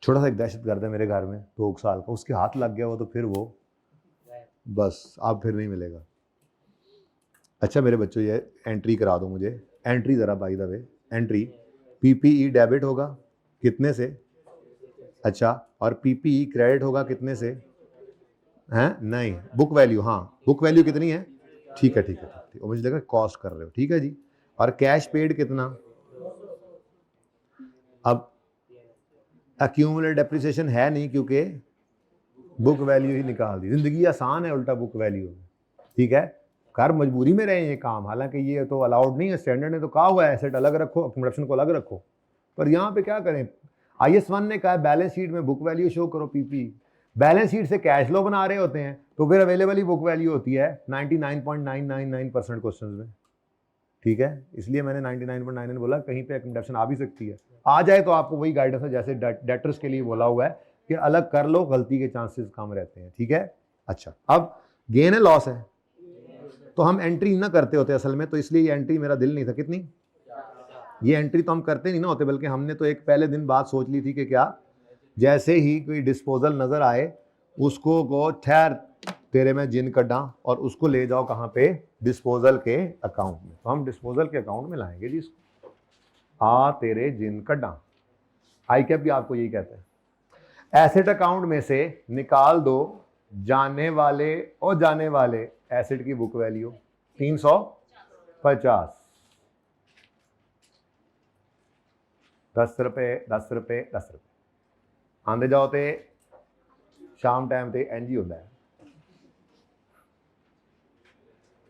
छोटा सा एक दहशतगर्द है मेरे घर में, 2 साल का, उसके हाथ लग गया वो तो फिर वो बस अब फिर नहीं मिलेगा। अच्छा मेरे बच्चों ये एंट्री करा दो मुझे, एंट्री ज़रा by the way. Entry PPE debit होगा कितने से? अच्छा, और PPE क्रेडिट होगा कितने से? हैं नहीं, बुक वैल्यू, हाँ बुक वैल्यू कितनी है? ठीक है ठीक है ठीक है, मुझे लगा कॉस्ट कर रहे हो, ठीक है जी। और कैश पेड कितना? अब एक्यूमुलेट डेप्रिसिएशन है नहीं, क्योंकि बुक वैल्यू ही निकाल दी। जिंदगी आसान है उल्टा बुक वैल्यू, ठीक है। कर मजबूरी में रहे ये काम, हालांकि ये तो अलाउड नहीं है, स्टैंडर्ड ने तो कहा हुआ है एसेट अलग रखो, अकोमोडेशन को अलग रखो, पर यहाँ पे क्या करें? IS1 ने कहा बैलेंस शीट में बुक वैल्यू शो करो PPE। बैलेंस शीट से कैश फ्लो बना रहे होते हैं तो फिर अवेलेबल ही बुक वैल्यू होती है 99.999% क्वेश्चन में, ठीक है। इसलिए मैंने 99.99 बोला, कहीं पे अकोमोडेशन आ भी सकती है, आ जाए तो आपको वही गाइडेंस है जैसे डेटर्स के लिए बोला हुआ है कि अलग कर लो, गलती के चांसेस कम रहते हैं, ठीक है। अच्छा अब गेन है लॉस है, तो हम एंट्री ना करते होते असल में, तो इसलिए ये एंट्री मेरा दिल नहीं था। कितनी? ये एंट्री तो हम करते नहीं ना होते, बल्कि हमने तो एक पहले दिन बात सोच ली थी कि क्या, जैसे ही कोई डिस्पोजल नजर आए उसको को ठहर तेरे में जिन कड्डा और उसको ले जाओ कहाँ पे? डिस्पोजल के अकाउंट में। तो हम डिस्पोजल के अकाउंट में लाएंगे जी इसको, आ तेरे जिन कड्डा। ICAP भी आपको यही कहते हैं। एसेट अकाउंट में से निकाल दो जाने वाले और जाने वाले एसेट की बुक वैल्यू 350, 10 रुपए 10 रुपए 10 रुपए आंदे जाओ ते शाम टाइम ते एनजी होता है।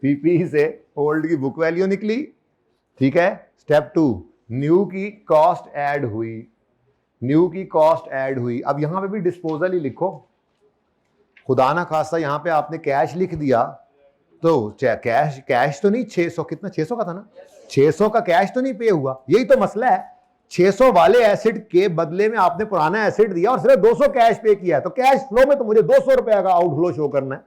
PPE से ओल्ड की बुक वैल्यू निकली, ठीक है। स्टेप 2 न्यू की कॉस्ट ऐड हुई, न्यू की कॉस्ट ऐड हुई। अब यहां पे भी डिस्पोजल ही लिखो, खुदा ना खास्ता यहां पे आपने कैश लिख दिया तो कैश तो नहीं 600, कितना 600 का था ना, 600 का कैश तो नहीं पे हुआ, यही तो मसला है। 600 वाले एसेट के बदले में आपने पुराना एसेट दिया और सिर्फ 200 कैश पे किया है, तो कैश फ्लो में तो मुझे 200 रुपए का आउटफ्लो शो करना है।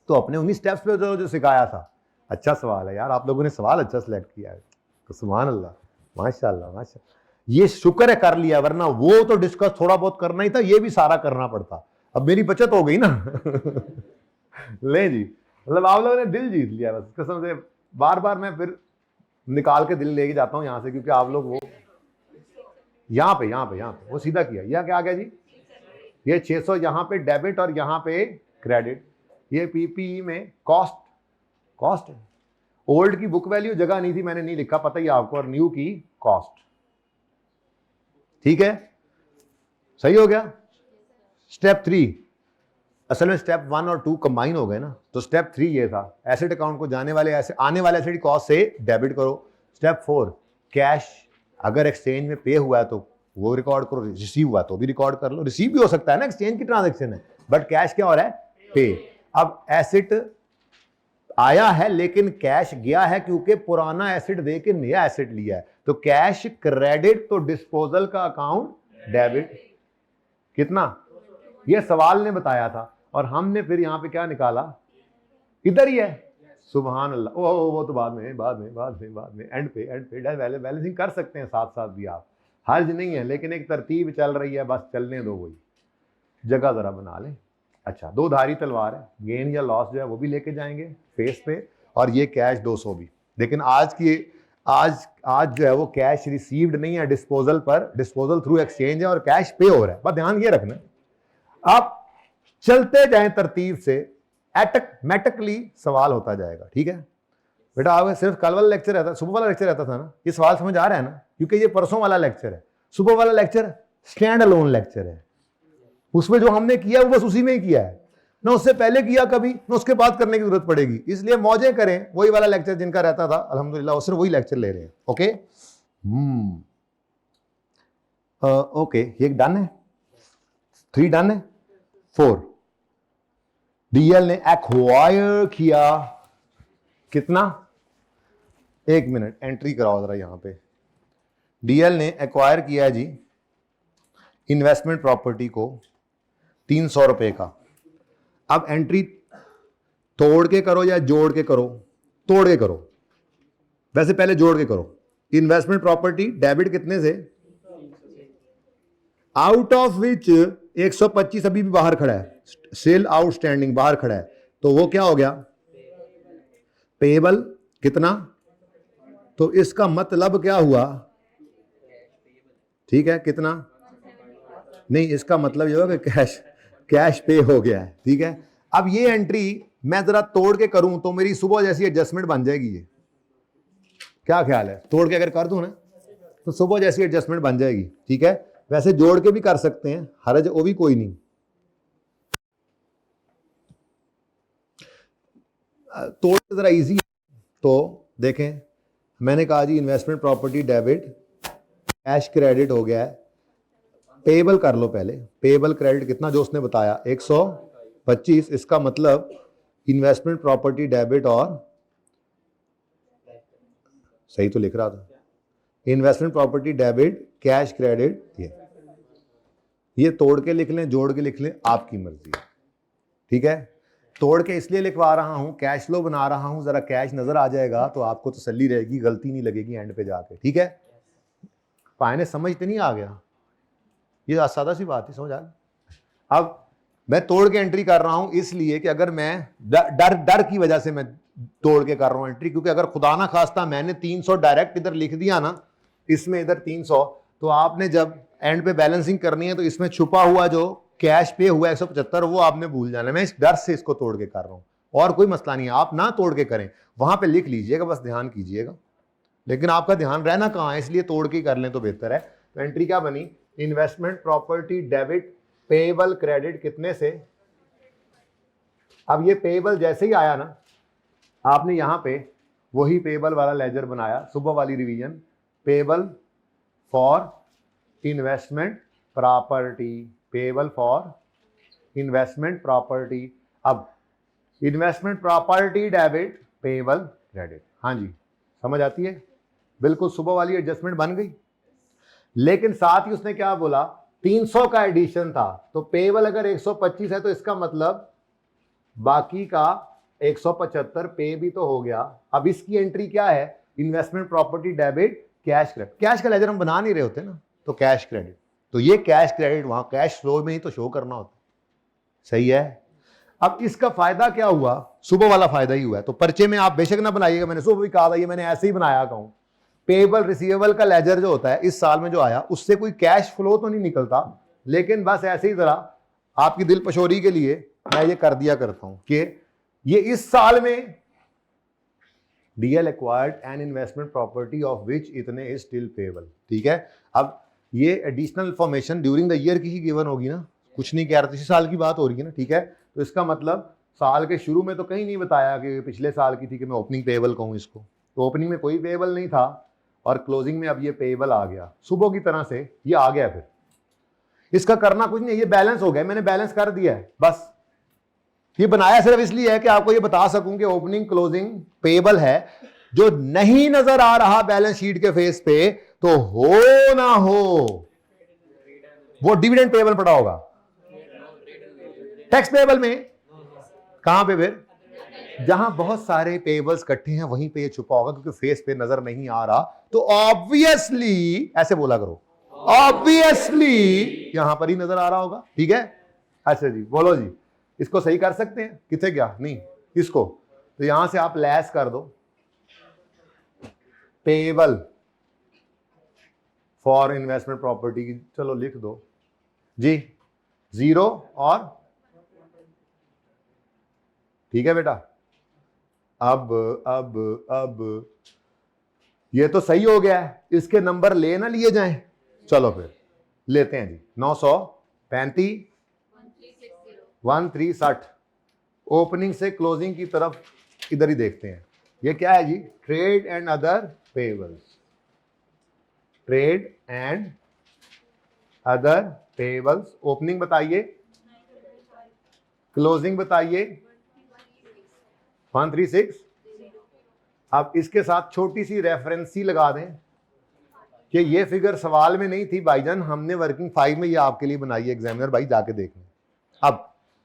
तो अपने उन्हीं स्टेप्स पे जो सिखाया था। अच्छा सवाल है यार, आप लोगों ने सवाल अच्छा सिलेक्ट किया है, तो सुभान अल्लाह, माशाल्लाह माशाल्लाह, ये शुक्र है कर लिया, वरना वो तो डिस्कस थोड़ा बहुत करना ही था, ये भी सारा करना पड़ता। अब मेरी बचत हो गई ना। ले जी, मतलब आप लोगों ने दिल जीत लिया बस कसम से। बार बार मैं फिर निकाल के दिल लेके जाता हूँ यहाँ से, क्योंकि आप लोग वो यहाँ पे वो सीधा किया। यह क्या आ गया जी, ये 600 यहाँ पे डेबिट और यहाँ पे क्रेडिट। ये पीपीई में कॉस्ट है। ओल्ड की बुक वैल्यू जगह नहीं थी, मैंने नहीं लिखा, पता ही आपको, और न्यू की कॉस्ट। ठीक है, सही हो गया। स्टेप 3, असल में स्टेप 1 और 2 कंबाइन हो गए ना, तो स्टेप 3 ये था, एसेट अकाउंट को आने वाले एसेट की कॉस्ट से डेबिट करो। स्टेप 4, कैश अगर एक्सचेंज में पे हुआ है तो वो रिकॉर्ड करो, रिसीव हुआ तो भी रिकॉर्ड कर लो। रिसीव भी हो सकता है ना, एक्सचेंज की ट्रांजैक्शन है, बट कैश क्या हो रहा है, पे। अब एसेट आया है लेकिन कैश गया है, क्योंकि पुराना एसेट दे के नया एसेट लिया है, तो कैश क्रेडिट, तो डिस्पोजल का अकाउंट डेबिट। कितना, ये सवाल ने बताया था, और हमने फिर यहां पे क्या निकाला, इधर ही है। सुभान अल्लाह। ओ वो तो बाद में एंड पे बैलेंसिंग कर सकते हैं साथ साथ भी, आप हर्ज नहीं है, लेकिन एक तरतीब चल रही है, बस चलने दो, वही जगह जरा बना लें। अच्छा, 2 धारी तलवार है, गेन या लॉस जो है वो भी लेके जाएंगे फेस पे, और ये कैश 200 भी। लेकिन आज जो है वो कैश रिसीव्ड नहीं है डिस्पोजल पर, डिस्पोजल थ्रू एक्सचेंज है और कैश पे हो रहा है, बस ध्यान ये रखना। आप चलते जाएं तरतीब से, ऑटोमेटिकली सवाल होता जाएगा। ठीक है बेटा, आपका सिर्फ कल वाला लेक्चर रहता, सुबह वाला लेक्चर रहता था ना, ये सवाल समझ आ रहा है ना, क्योंकि ये परसों वाला लेक्चर है। सुबह वाला लेक्चर स्टैंड अलोन लेक्चर है, उसमें जो हमने किया वो बस उसी में ही किया है ना, उससे पहले किया कभी ना उसके बाद करने की जरूरत पड़ेगी, इसलिए मौजे करें। वही वाला लेक्चर जिनका रहता था अल्हम्दुलिल्लाह, सिर्फ वही लेक्चर ले रहे हैं। ओके ओके, ये डन है, 3 डन है। 4, डीएल ने एक्वायर किया कितना, 1 मिनट एंट्री कराओ जरा यहां पे। डीएल ने एक्वायर किया जी इन्वेस्टमेंट प्रॉपर्टी को 300 रुपए का। अब एंट्री तोड़ के करो या जोड़ के करो, तोड़ के करो, वैसे पहले जोड़ के करो। इन्वेस्टमेंट प्रॉपर्टी डेबिट कितने से, आउट ऑफ विच 125 अभी भी बाहर खड़ा है, सेल आउटस्टैंडिंग बाहर खड़ा है, तो वो क्या हो गया, पेएबल कितना, तो इसका मतलब क्या हुआ, ठीक है, कितना नहीं, इसका मतलब ये होगा कि कैश पे हो गया है। ठीक है, अब ये एंट्री मैं जरा तोड़ के करूं तो मेरी सुबह जैसी एडजस्टमेंट बन जाएगी। ये क्या ख्याल है, तोड़ के अगर कर दूं ना तो सुबह जैसी एडजस्टमेंट बन जाएगी। ठीक है, वैसे जोड़ के भी कर सकते हैं, हरज वो भी कोई नहीं। तोड़ जरा इजी है, तो देखें, मैंने कहा जी investment property debit, cash credit हो गया है, पेएबल कर लो पहले, पेएबल क्रेडिट कितना जो उसने बताया 125, इसका मतलब इन्वेस्टमेंट प्रॉपर्टी डेबिट, और सही तो लिख रहा था, investment property debit cash credit, ये तोड़ के लिख लें, जोड़ के लिख लें, आपकी मर्जी है। ठीक है, तोड़ के इसलिए लिखवा रहा हूं, कैश फ्लो बना रहा हूं, जरा कैश नजर आ जाएगा तो आपको तसल्ली रहेगी, गलती नहीं लगेगी एंड पे जाके। ठीक है, पाने समझ तो नहीं आ गया, ये सादा सी बात है, समझ आ। अब मैं तोड़ के एंट्री कर रहा हूं इसलिए कि अगर मैं डर की वजह से मैं तोड़ के कर रहा हूं एंट्री, क्योंकि अगर खुदा ना खास्ता मैंने 300 डायरेक्ट इधर लिख दिया ना, इसमें इधर 300, तो आपने जब एंड पे बैलेंसिंग करनी है तो इसमें छुपा हुआ जो कैश पे हुआ 175 वो आपने भूल जाना। मैं इस डर से इसको तोड़ के कर रहा हूं, और कोई मसला नहीं है, आप ना तोड़ के करें, वहां पे लिख लीजिएगा, बस ध्यान कीजिएगा, लेकिन आपका ध्यान रहना कहां है, इसलिए तोड़ के कर लें तो बेहतर है। तो एंट्री क्या बनी, investment property debit payable credit कितने से। अब ये पेएबल जैसे ही आया ना, आपने यहां पे वही पेएबल वाला लेजर बनाया, सुबह वाली revision, payable for investment property, payable for investment property. अब investment property debit payable credit, हाँ जी समझ आती है, बिल्कुल सुबह वाली एडजस्टमेंट बन गई। लेकिन साथ ही उसने क्या बोला, 300 का एडिशन था, तो पेबल अगर 125 है तो इसका मतलब बाकी का 175 पे भी तो हो गया। अब इसकी एंट्री क्या है, investment property debit cash credit. Cash का लेजर हम बना नहीं रहे होते ना, तो कैश क्रेडिट, तो ये कैश क्रेडिट वहां कैश फ्लो में ही तो शो करना होता, सही है। अब इसका फायदा क्या हुआ, सुबह वाला फायदा ही हुआ है। तो पर्चे में आप बेशक ना बनाइएगा, मैंने सुबह भी कहा था, ये मैंने ऐसे ही बनाया कहूं, पेबल रिसीवेबल का लेजर जो होता है इस साल में जो आया उससे कोई कैश फ्लो तो नहीं निकलता, लेकिन बस ऐसे ही तरह आपकी दिल पशोरी के लिए मैं ये कर दिया करता हूं कि ये इस साल में DL acquired an investment property of which इतने is still payable, ठीक है। अब ये additional information during the year की ही गिवन होगी ना, कुछ नहीं कह रहा, इसी साल की बात हो रही है ना, ठीक है। तो इसका मतलब साल के शुरू में तो कहीं नहीं बताया कि पिछले साल की थी कि मैं ओपनिंग पेएबल कहूँ इसको, तो ओपनिंग में कोई पेएबल नहीं था और क्लोजिंग में अब ये पेएबल आ गया, सुबह की तरह से ये आ गया। फिर इसका करना कुछ नहीं, ये बैलेंस हो गया, मैंने बैलेंस कर दिया है, बस ये बनाया सिर्फ इसलिए है कि आपको ये बता सकूं कि ओपनिंग क्लोजिंग पेएबल है। जो नहीं नजर आ रहा बैलेंस शीट के फेस पे, तो हो ना हो वो डिविडेंड पेएबल पड़ा होगा, टैक्स पेएबल में कहां पे, फिर जहां बहुत सारे पेएबल्स इकट्ठे हैं वहीं पे ये छुपा होगा, क्योंकि फेस पे नजर नहीं आ रहा, तो ऑब्वियसली ऐसे बोला करो, ऑब्वियसली यहां पर ही नजर आ रहा होगा, ठीक है। अच्छा जी, बोलो जी, इसको सही कर सकते हैं, किथे गया नहीं इसको, तो यहां से आप लैस कर दो, पेएबल फॉर इन्वेस्टमेंट प्रॉपर्टी की, चलो लिख दो जी, 0 और, ठीक है बेटा। अब ये तो सही हो गया है, इसके नंबर ले ना लिए जाएं, चलो फिर लेते हैं जी, 935 1360, ओपनिंग से क्लोजिंग की तरफ इधर ही देखते हैं। ये क्या है जी, trade and other payables, trade and other payables, opening बताइए, क्लोजिंग बताइए, 136। अब इसके साथ छोटी सी रेफरेंस ही लगा दें कि ये फिगर सवाल में नहीं थी भाईजान, हमने वर्किंग 5 में ये आपके लिए बनाई है, एग्जामिनर भाई जाके देख लें।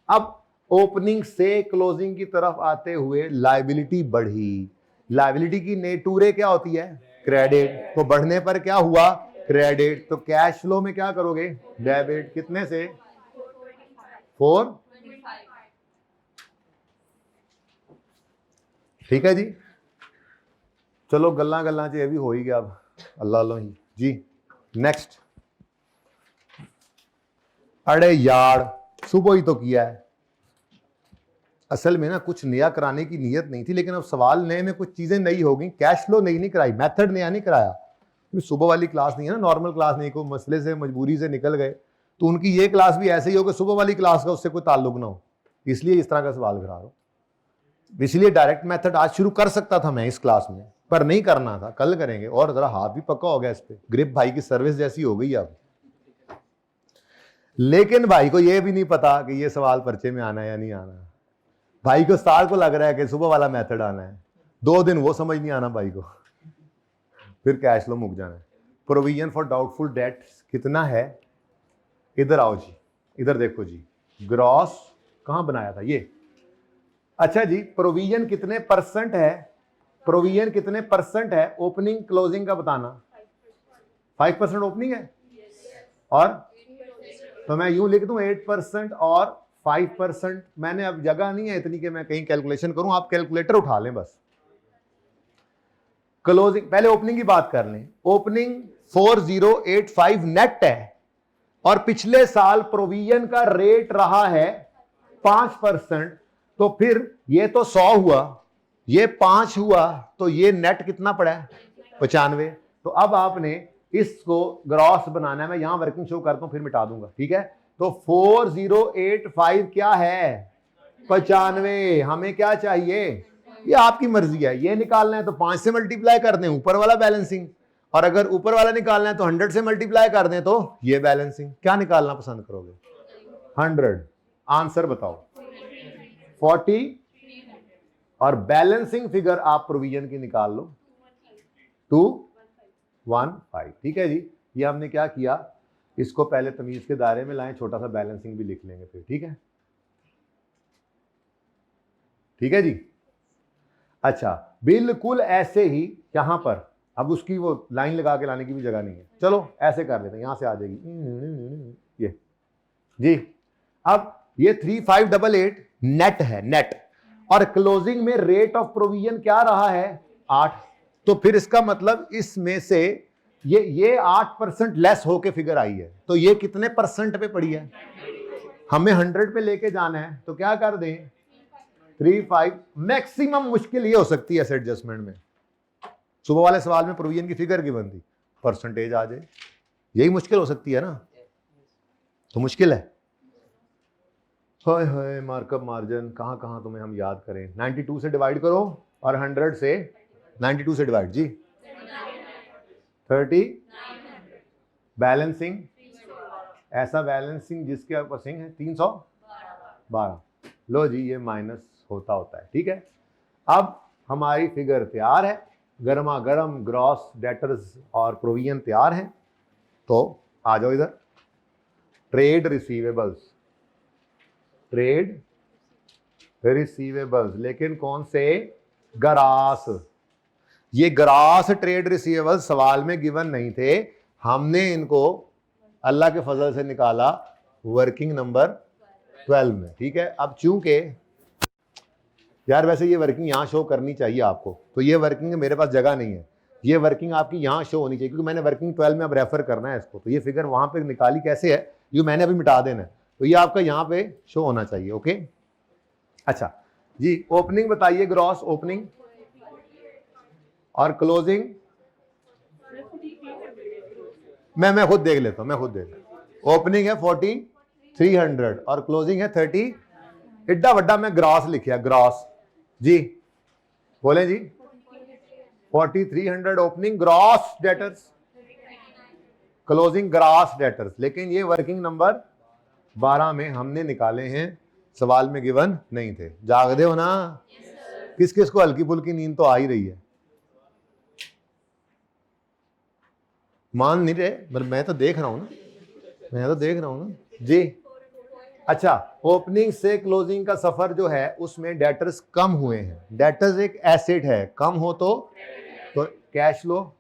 अब ओपनिंग से क्लोजिंग की तरफ आते हुए लायबिलिटी बढ़ी, लायबिलिटी की नेटूरे क्या होती है, क्रेडिट, तो बढ़ने पर क्या हुआ, क्रेडिट, तो कैश फ्लो में क्या करोगे, डेबिट, कितने से, 4, ठीक है जी। चलो गल्ला गल्ला च भी हो ही गया, अब अल्लाह अल्लाह ही जी। नेक्स्ट, अरे यार सुबह ही तो किया है, असल में ना कुछ नया कराने की नीयत नहीं थी, लेकिन अब सवाल नए में कुछ चीजें नई हो गई, कैश फ्लो नई नहीं कराई, मेथड नया नहीं कराया, सुबह वाली क्लास नहीं है ना, नॉर्मल क्लास नहीं, कोई मसले से मजबूरी से निकल गए, तो उनकी ये क्लास भी ऐसे ही हो कि सुबह वाली क्लास का उससे कोई ताल्लुक ना हो, इसलिए इस तरह का सवाल करा रहा हूं। इसलिए डायरेक्ट मेथड आज शुरू कर सकता था मैं इस क्लास में, पर नहीं करना था, कल करेंगे, और जरा हाथ भी पक्का हो गया इस पे, ग्रिप भाई की सर्विस जैसी हो गई अब। लेकिन भाई को यह भी नहीं पता कि ये सवाल पर्चे में आना है या नहीं आना, भाई को साल को लग रहा है कि सुबह वाला मेथड आना है, 2 दिन वो समझ नहीं आना भाई को, फिर कैश फ्लो मुक जाना है। प्रोविजन फॉर डाउटफुल डेट कितना है, इधर आओ जी, इधर देखो जी, ग्रॉस कहां बनाया था ये, अच्छा जी, प्रोविजन कितने परसेंट है, प्रोविजन कितने परसेंट है ओपनिंग क्लोजिंग का बताना, 5% ओपनिंग है, और तो मैं यूं लिख दूं 8% और 5%, मैंने अब जगह नहीं है इतनी कि मैं कहीं कैलकुलेशन करूं, आप कैलकुलेटर उठा लें बस। क्लोजिंग, पहले ओपनिंग की बात कर लें, ओपनिंग 4085 नेट है, और पिछले साल प्रोविजन का रेट रहा है 5%, तो फिर ये तो 100 हुआ, ये 5 हुआ, तो ये नेट कितना पड़ा है, 95। तो अब आपने इसको ग्रॉस बनाना है, मैं यहां वर्किंग शो करता हूं फिर मिटा दूंगा, ठीक है। तो 4085 क्या है, 95, हमें क्या चाहिए, ये आपकी मर्जी है, ये निकालना है तो 5 से मल्टीप्लाई कर दें, ऊपर वाला बैलेंसिंग, और अगर ऊपर वाला निकालना है तो 100 से मल्टीप्लाई कर दें तो ये बैलेंसिंग। क्या निकालना पसंद करोगे, 100, आंसर बताओ 40, और बैलेंसिंग फिगर आप प्रोविजन की निकाल लो 215, ठीक है जी। ये हमने क्या किया, इसको पहले तमीज के दायरे में लाएं, छोटा सा बैलेंसिंग भी लिख लेंगे फिर, ठीक है? ठीक है जी। अच्छा, बिल्कुल ऐसे ही यहां पर, अब उसकी वो लाइन लगा के लाने की भी जगह नहीं है, चलो ऐसे कर लेते हैं, यहां से आ जाएगी ये जी। अब ये 3588 नेट है, नेट, और क्लोजिंग में रेट ऑफ प्रोविजन क्या रहा है 8, तो फिर इसका मतलब इसमें से ये 8% लेस होके फिगर आई है, तो ये कितने परसेंट पे पड़ी है, हमें 100 पे लेके जाना है, तो क्या कर दें 35। मैक्सिमम मुश्किल ये हो सकती है ऐसे एडजस्टमेंट में, सुबह वाले सवाल में प्रोविजन की फिगर की बनती, परसेंटेज आ जाए, यही मुश्किल हो सकती है ना, तो मुश्किल है। हाय हाय, मार्कअप मार्जिन कहाँ कहाँ तुम्हें हम याद करें, 92 से डिवाइड करो और 100 से, 92 से डिवाइड जी 30, बैलेंसिंग, ऐसा बैलेंसिंग जिसके ऊपर सिंग है 312, लो जी ये माइनस होता है, ठीक है। अब हमारी फिगर तैयार है, गर्मा गर्म ग्रॉस डेटर्स और प्रोविजन तैयार है, तो आ जाओ इधर, ट्रेड रिसीवेबल्स, ट्रेड रिसीवेबल्स, लेकिन कौन से, ग्रास, ये ग्रास ट्रेड रिसीवेबल्स सवाल में गिवन नहीं थे, हमने इनको अल्लाह के फजल से निकाला वर्किंग नंबर 12 में, ठीक है। अब चूंकि यार वैसे ये वर्किंग यहां शो करनी चाहिए आपको, तो ये वर्किंग मेरे पास जगह नहीं है, ये वर्किंग आपकी यहां शो होनी चाहिए, क्योंकि मैंने वर्किंग 12 में अब रेफर करना है इसको, तो ये फिगर वहां पे निकाली कैसे है, ये मैंने अभी मिटा देना है, तो ये आपका यहाँ पे शो होना चाहिए, ओके। अच्छा जी, ओपनिंग बताइए, ग्रॉस ओपनिंग और क्लोजिंग, मैं खुद देख लेता हूं, ओपनिंग है 4300 और क्लोजिंग है 30, इड्डा वड्डा मैं ग्रॉस लिखिया, ग्रॉस जी, बोले जी 4300 opening gross debtors, closing gross debtors, लेकिन ये वर्किंग नंबर 12 में हमने निकाले हैं, सवाल में गिवन नहीं थे, जाग दे हो ना, किस किस को हल्की फुल्की नींद तो आ ही रही है, मान नहीं रहे, पर मैं तो देख रहा हूं ना, जी। अच्छा, ओपनिंग से क्लोजिंग का सफर जो है उसमें डेटर्स कम हुए हैं, डेटर्स एक एसेट है, कम हो तो कैश लो,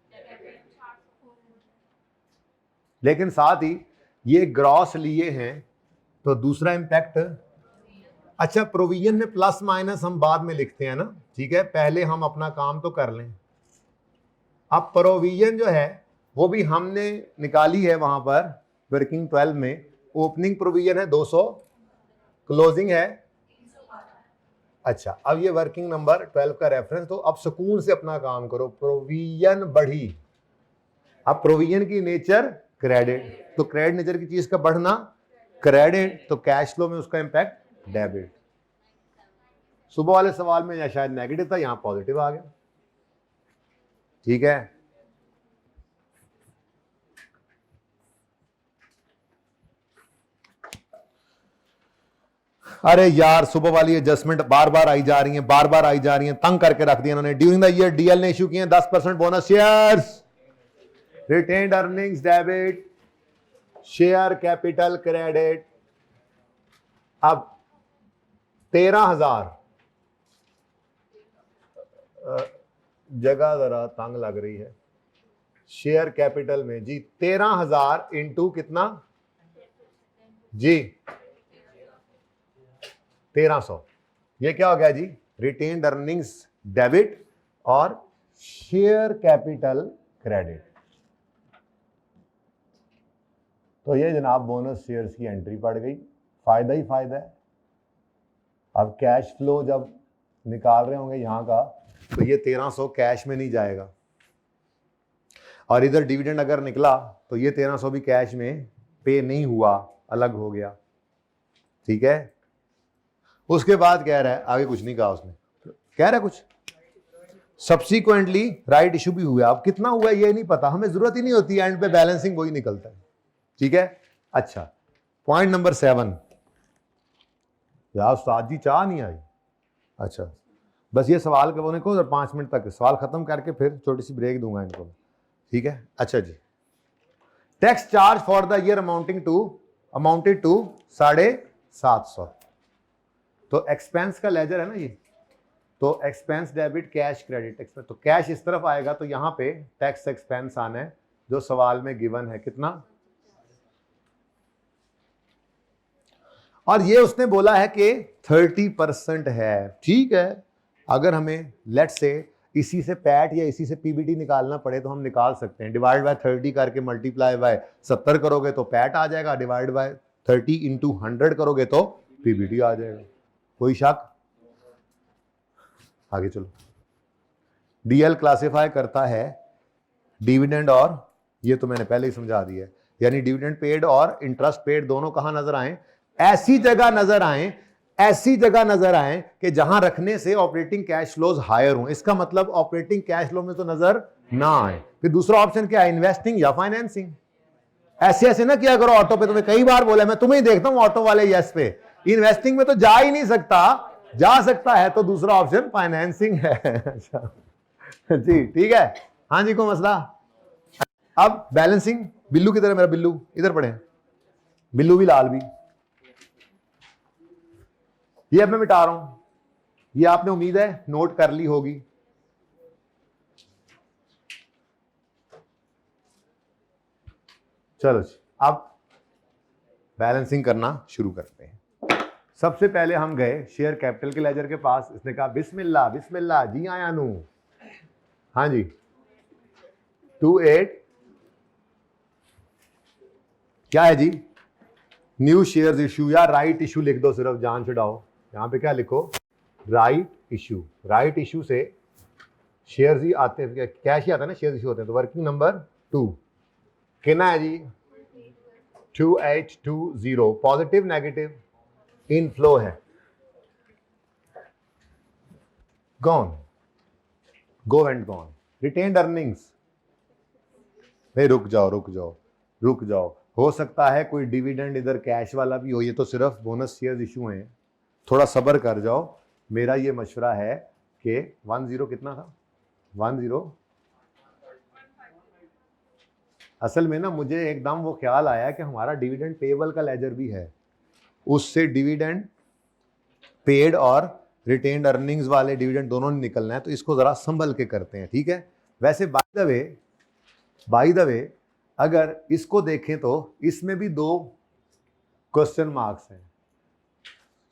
लेकिन साथ ही ये ग्रॉस लिए हैं, तो दूसरा इंपैक्ट, अच्छा प्रोविजन में प्लस माइनस हम बाद में लिखते हैं ना, ठीक है, पहले हम अपना काम तो कर लें। अब प्रोविजन जो है वो भी हमने निकाली है वहां पर वर्किंग 12 में, ओपनिंग प्रोविजन है 200, क्लोजिंग है, अच्छा अब ये वर्किंग नंबर 12 का रेफरेंस, तो अब सुकून से अपना काम करो, प्रोविजन बढ़ी, अब प्रोविजन की नेचर क्रेडिट, तो क्रेडिट नेचर की चीज का बढ़ना क्रेडिट, तो कैश फ्लो में उसका इंपैक्ट डेबिट, सुबह वाले सवाल में या शायद नेगेटिव था, यहां पॉजिटिव आ गया, ठीक है। अरे यार सुबह वाली एडजस्टमेंट बार बार आई जा रही है, तंग करके रख दिया इन्होंने। ड्यूरिंग द ईयर डीएल ने इशू किए 10% bonus shares, retained earnings debit, share capital credit. अब 13,000, जगह जरा तंग लग रही है, शेयर कैपिटल में जी 13,000 इंटू कितना जी 1300, ये क्या हो गया जी, रिटेन्ड अर्निंग्स डेबिट और शेयर कैपिटल क्रेडिट, तो ये जनाब बोनस शेयर्स की एंट्री पड़ गई, फायदा ही फायदा है। अब कैश फ्लो जब निकाल रहे होंगे यहां का, तो ये 1300 कैश में नहीं जाएगा, और इधर डिविडेंड अगर निकला तो ये 1300 भी कैश में पे नहीं हुआ, अलग हो गया, ठीक है। उसके बाद कह रहा है, आगे कुछ नहीं कहा उसने, कह रहा है कुछ सब्सिक्वेंटली राइट इशू भी हुआ, अब कितना हुआ ये नहीं पता, हमें जरूरत ही नहीं होती, एंड पे बैलेंसिंग वही निकलता है, ठीक है। अच्छा पॉइंट नंबर 7, यार उस्ताद जी चाह नहीं आई, अच्छा बस ये सवाल के बोने को 5 मिनट तक सवाल खत्म करके फिर छोटी सी ब्रेक दूंगा इनको, ठीक है। अच्छा जी, tax charge for the year amounted to 750। तो एक्सपेंस का लेजर है ना ये, तो expense debit cash credit expense, तो कैश इस तरफ आएगा, तो यहां पे टैक्स एक्सपेंस आना है जो सवाल में गिवन है कितना, और ये उसने बोला है कि 30% है। ठीक है, अगर हमें लेट से इसी से पैट या इसी से पीबीटी निकालना पड़े तो हम निकाल सकते हैं। डिवाइड बाय 30 करके मल्टीप्लाई बाय 70 करोगे तो पैट आ जाएगा, डिवाइड बाय 30 इंटू 100 करोगे तो पीबीटी आ जाएगा। कोई शक? आगे चलो। डीएल क्लासिफाई करता है डिविडेंड, और ये तो मैंने पहले ही समझा दिया है, यानी डिविडेंड पेड और इंटरेस्ट पेड दोनों कहां नजर आए, ऐसी जगह नजर आए, ऐसी जगह नजर आए कि जहां रखने से ऑपरेटिंग कैश फ्लोज हायर हो। इसका मतलब ऑपरेटिंग कैश फ्लो में तो नजर ना आए। फिर दूसरा ऑप्शन क्या है, इन्वेस्टिंग या फाइनेंसिंग। ऐसे ऐसे ना किया करो ऑटो पे, तुम्हें कई बार बोला, मैं तुम्हें ही देखता हूं ऑटो वाले यस पे, इन्वेस्टिंग में तो जा ही नहीं सकता, जा सकता है तो दूसरा ऑप्शन फाइनेंसिंग है। जी ठीक है, हाँ जी, कोई मसला? अब बैलेंसिंग, बिल्लू की तरह, मेरा बिल्लू इधर पड़े, बिल्लू भी लाल भी, ये अब मैं मिटा रहा हूं, ये आपने उम्मीद है नोट कर ली होगी। चलो जी, अब बैलेंसिंग करना शुरू करते हैं। सबसे पहले हम गए शेयर कैपिटल के लेजर के पास, इसने कहा बिस्मिल्लाह बिस्मिल्लाह, जी आया नू, हाँ जी 28 क्या है जी, न्यू शेयर्स इशू, या राइट इशू लिख दो, सिर्फ जान छुड़ाओ। यहां पे क्या लिखो, राइट इशू। राइट इशू से शेयर्स ही आते हैं, कैश ही आता है ना, शेयर्स इशू होते हैं। तो वर्किंग नंबर 2 कितना है जी, 2820। पॉजिटिव नेगेटिव, इनफ्लो है, gone, go and gone. Retained earnings, भाई रुक जाओ रुक जाओ रुक जाओ, हो सकता है कोई डिविडेंड इधर कैश वाला भी हो, ये तो सिर्फ बोनस शेयर्स इशू हैं, थोड़ा सब्र कर जाओ। मेरा ये मशवरा है कि 10 कितना था, 10, असल में ना मुझे एकदम वो ख्याल आया कि हमारा डिविडेंड पेबल का लेजर भी है, उससे डिविडेंड पेड और रिटेन्ड अर्निंग्स वाले डिविडेंड दोनों ने निकलना है, तो इसको जरा संभल के करते हैं। ठीक है, वैसे बाय द वे अगर इसको देखें तो इसमें भी 2 क्वेश्चन मार्क्स हैं,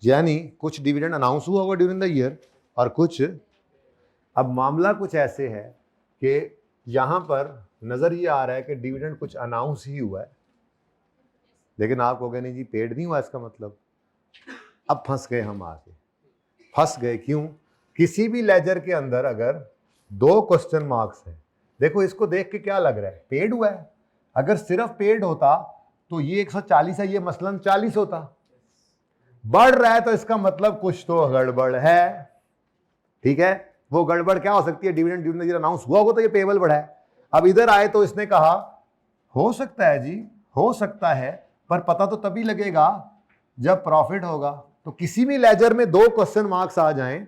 यानी कुछ डिविडेंड अनाउंस हुआ होगा ड्यूरिंग द ईयर और कुछ, अब मामला कुछ ऐसे है कि यहां पर नजर ये आ रहा है कि डिविडेंड कुछ अनाउंस ही हुआ है, लेकिन आप कहोगे नहीं जी पेड नहीं हुआ, इसका मतलब अब फंस गए हम, आके फंस गए। क्यों? किसी भी लेजर के अंदर अगर 2 क्वेश्चन मार्क्स हैं, देखो इसको देख के क्या लग रहा है, पेड हुआ है। अगर सिर्फ पेड होता तो ये 140 है, ये मसलन 40 होता। बढ़ रहा है तो इसका मतलब कुछ तो गड़बड़ है। ठीक है, वो गड़बड़ क्या हो सकती है, डिविडेंड अनाउंस हुआ होगा तो ये पेबल बढ़ा है। अब इधर आए तो इसने कहा हो सकता है जी, हो सकता है, पर पता तो तभी लगेगा जब प्रॉफिट होगा। तो किसी भी लेजर में 2 क्वेश्चन मार्क्स आ जाएं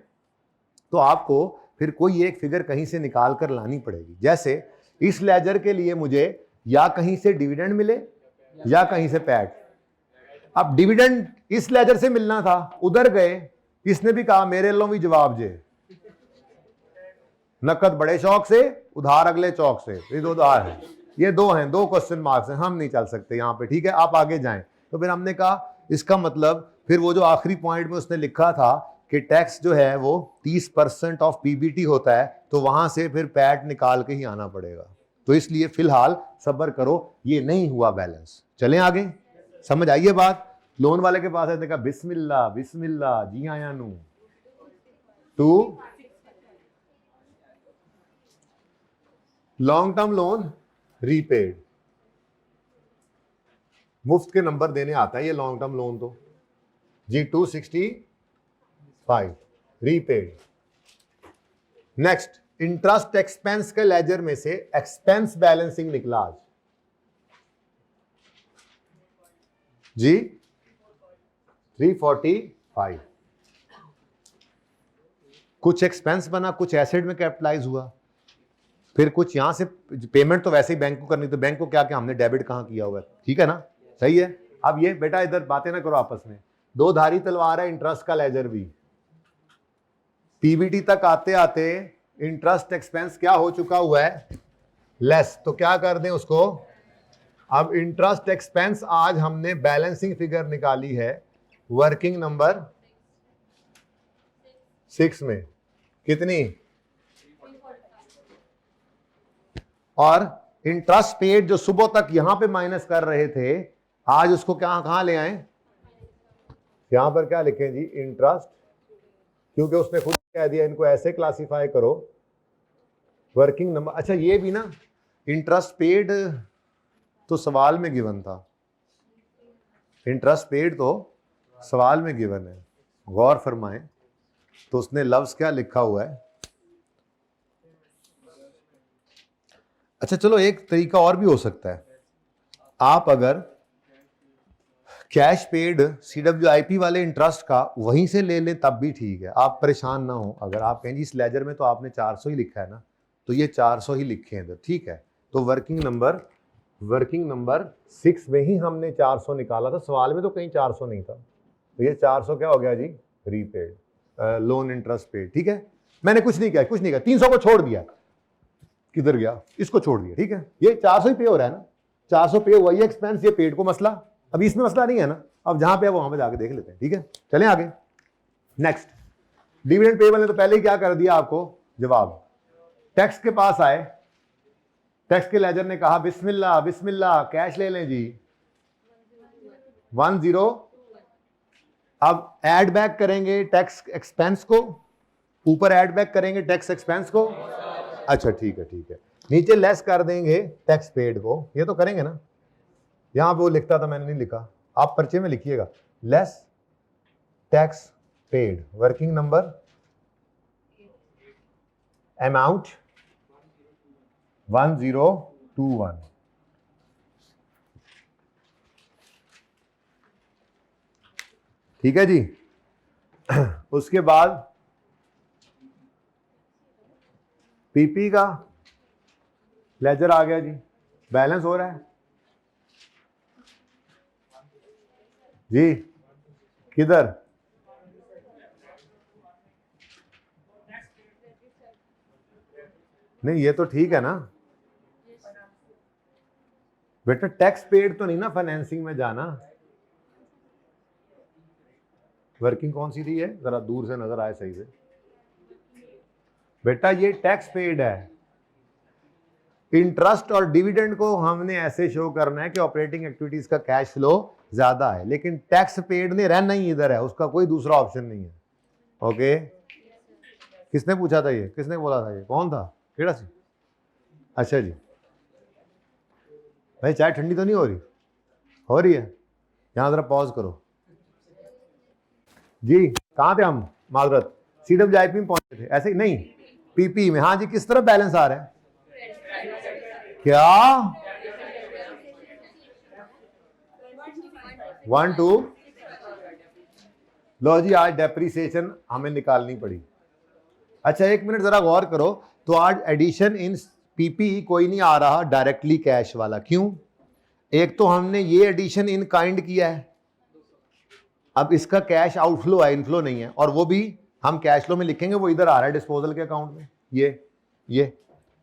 तो आपको फिर कोई एक फिगर कहीं से निकाल कर लानी पड़ेगी। जैसे इस लेजर के लिए मुझे या कहीं से डिविडेंड मिले या कहीं से पैट। अब डिविडेंड इस लेजर से मिलना था, उधर गए, इसने भी कहा मेरे लो भी जवाब जे, नकद बड़े चौक से, उधार अगले चौक से, ये 2 उधार है, ये 2 हैं, 2 क्वेश्चन मार्क्स हैं, हम नहीं चल सकते यहां पे। ठीक है, आप आगे जाएं। तो फिर हमने कहा इसका मतलब फिर वो जो आखिरी पॉइंट में उसने लिखा था कि टैक्स जो है वो 30% ऑफ पीबीटी होता है, तो वहां से फिर पैट निकाल के ही आना पड़ेगा। तो इसलिए फिलहाल सब्र करो, ये नहीं हुआ बैलेंस। चलें आगे, समझ आइए बात। लोन वाले के पास है, देखा बिस्मिल्लाह बिस्मिल्लाह, जी आया नू, to long term loan repaid, मुफ्त के नंबर देने आता है ये लॉन्ग टर्म लोन तो जी, 265 रीपेड। नेक्स्ट, इंटरेस्ट एक्सपेंस के लेजर में से एक्सपेंस बैलेंसिंग निकला आज जी 345, कुछ एक्सपेंस बना, कुछ एसेट में कैपिटलाइज हुआ। फिर कुछ यहाँ से पेमेंट तो वैसे ही बैंक को करनी, तो बैंक को क्या क्या हमने डेबिट कहाँ किया हुआ है, ठीक है ना, सही है। अब ये बेटा इधर बातें ना करो आपस में, दो धारी तलवार है इंटरेस्ट का लेजर भी। पीबीटी तक आते आते इंटरेस्ट एक्सपेंस क्या हो चुका हुआ है, लेस, तो क्या कर दें उसको। अब इंटरेस्ट एक्सपेंस आज हमने बैलेंसिंग फिगर निकाली है वर्किंग नंबर 6 में, कितनी, और इंटरेस्ट पेड जो सुबह तक यहां पे माइनस कर रहे थे, आज उसको क्या कहां ले आए, यहां पर क्या लिखें जी, इंटरेस्ट, क्योंकि उसने खुद कह दिया इनको ऐसे क्लासिफाई करो वर्किंग नंबर। अच्छा ये भी ना, इंटरेस्ट पेड तो सवाल में गिवन था, इंटरेस्ट पेड तो सवाल में गिवन है, गौर फरमाएं। तो उसने लफ्ज क्या लिखा हुआ है। अच्छा चलो एक तरीका और भी हो सकता है, आप अगर कैश पेड CWIP वाले इंटरेस्ट का वहीं से ले लें तब भी ठीक है, आप परेशान ना हो। अगर आप कहें जी इस लेजर में तो आपने 400 ही लिखा है ना, तो ये 400 ही लिखे हैं इधर, ठीक है। तो वर्किंग नंबर 6 में ही हमने 400 निकाला था, सवाल में तो कहीं 400 नहीं था, तो ये 400 क्या हो गया जी, रीपेड, लोन इंटरेस्ट पेड, ठीक है। मैंने कुछ नहीं किया 300 को छोड़ दिया, किधर गया, इसको छोड़ दिया, ठीक है। ये 400 ही पे हो रहा है ना, 400 पे हुआ, ये एक्सपेंस, ये पेड को मसला, अभी इसमें मसला नहीं है ना, अब जहां पे है वहां पे जाके देख लेते हैं, ठीक है। चलें आगे, नेक्स्ट डिविडेंड पेबल ने तो पहले ही क्या कर दिया आपको जवाब। टैक्स के पास आए, टैक्स के लेजर ने कहा बिस्मिल्लाह बिस्मिल्लाह कैश ले लें जी, 10, अब ऐड बैक करेंगे टैक्स एक्सपेंस को, ऊपर ऐड बैक करेंगे टैक्स एक्सपेंस को, अच्छा ठीक है, नीचे लेस कर देंगे टैक्स पेड को, ये तो करेंगे ना। यहां पे वो लिखता था, मैंने नहीं लिखा, आप पर्चे में लिखिएगा, less tax paid, working number amount 1021, ठीक है जी। उसके बाद पीपी का लेजर आ गया जी, बैलेंस हो रहा है जी, किधर, नहीं ये तो ठीक है ना बेटा, टैक्स पेड तो नहीं ना फाइनेंसिंग में जाना। वर्किंग कौन सी थी है, जरा दूर से नजर आए सही से बेटा, ये टैक्स पेड है। इंटरेस्ट और डिविडेंड को हमने ऐसे शो करना है कि ऑपरेटिंग एक्टिविटीज का कैश फ्लो ज्यादा है, लेकिन टैक्स पेड ने रहना ही इधर है, उसका कोई दूसरा ऑप्शन नहीं है। ओके, किसने पूछा था ये, किसने बोला था ये, कौन था, केड़ा सी, अच्छा जी। भाई चाय ठंडी तो नहीं हो रही है, यहां जरा पॉज करो जी। कहां थे हम, माजरत, CWIP में पहुंचे थे, ऐसे ही नहीं, पीपी में, हाँ जी। किस तरह बैलेंस आ रहा है, क्या 1 2, लो जी आज डेप्रीसिएशन हमें निकालनी पड़ी। अच्छा एक मिनट जरा गौर करो, तो आज एडिशन इन पीपी कोई नहीं आ रहा डायरेक्टली कैश वाला, क्यों, एक तो हमने ये एडिशन इन काइंड किया है, अब इसका कैश आउटफ्लो है, इनफ्लो नहीं है, और वो भी हम कैश फ्लो में लिखेंगे, वो इधर आ रहा है डिस्पोजल के अकाउंट में, ये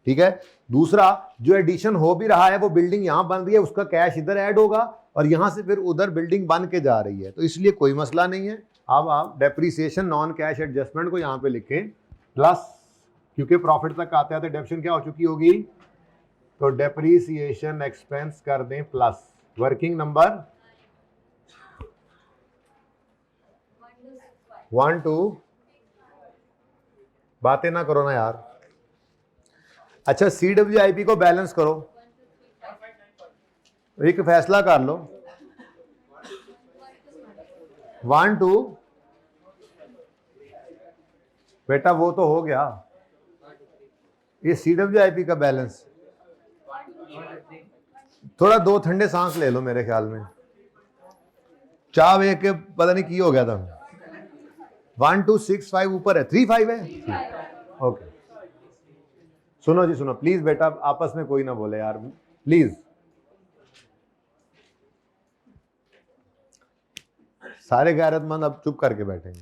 ठीक है। दूसरा जो एडिशन हो भी रहा है, वो बिल्डिंग यहां बन रही है, उसका कैश इधर ऐड होगा, और यहां से फिर उधर बिल्डिंग बन के जा रही है, तो इसलिए कोई मसला नहीं है। अब आप डेप्रीसिएशन नॉन कैश एडजस्टमेंट को यहां पे लिखें प्लस, क्योंकि प्रॉफिट तक आते आते डेप्शन क्या हो चुकी होगी, तो डेप्रीसिएशन एक्सपेंस कर दें प्लस वर्किंग नंबर 1 2, बातें ना करो ना यार। अच्छा CWIP को बैलेंस करो, एक फैसला कर लो, 1 2, बेटा वो तो हो गया, ये CWIP का बैलेंस, थोड़ा 2 ठंडे सांस ले लो, मेरे ख्याल में चाह वे के पता नहीं की हो गया था। 1 2 6 5 ऊपर है, 3 5 है, ओके। सुनो जी सुनो, प्लीज बेटा आपस में कोई ना बोले यार, प्लीज। सारे गैरतमंद अब चुप करके बैठेंगे।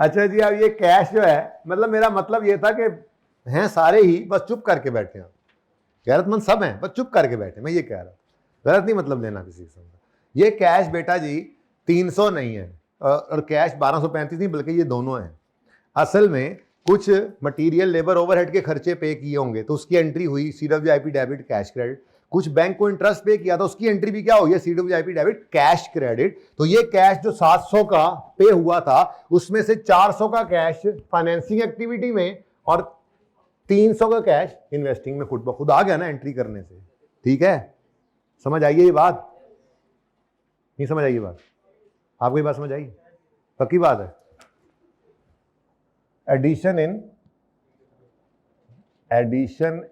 अच्छा जी, अब ये कैश जो है, मतलब मेरा मतलब ये था कि हैं सारे ही, बस चुप करके बैठे हैं। गैरतमंद सब हैं, बस चुप करके बैठे, मैं ये कह रहा हूं। गलत नहीं मतलब लेना किसी किस्म का। ये कैश बेटा जी 300 नहीं है और कैश 1235 नहीं, बल्कि ये दोनों हैं। असल में कुछ मटेरियल लेबर ओवरहेड के खर्चे पे किए होंगे तो उसकी एंट्री हुई CWIP डेबिट कैश क्रेडिट। कुछ बैंक को इंटरेस्ट पे किया तो उसकी एंट्री भी क्या हुई है, CWIP डेबिट कैश क्रेडिट। तो ये कैश जो 700 का पे हुआ था उसमें से 400 का कैश फाइनेंसिंग एक्टिविटी में और 300 का कैश इन्वेस्टिंग में खुद ब खुद आ गया ना एंट्री करने से। ठीक है, समझ आइए ये बात? नहीं समझ आई ये बात? आपको ये बात समझ आई? पक्की बात है? Addition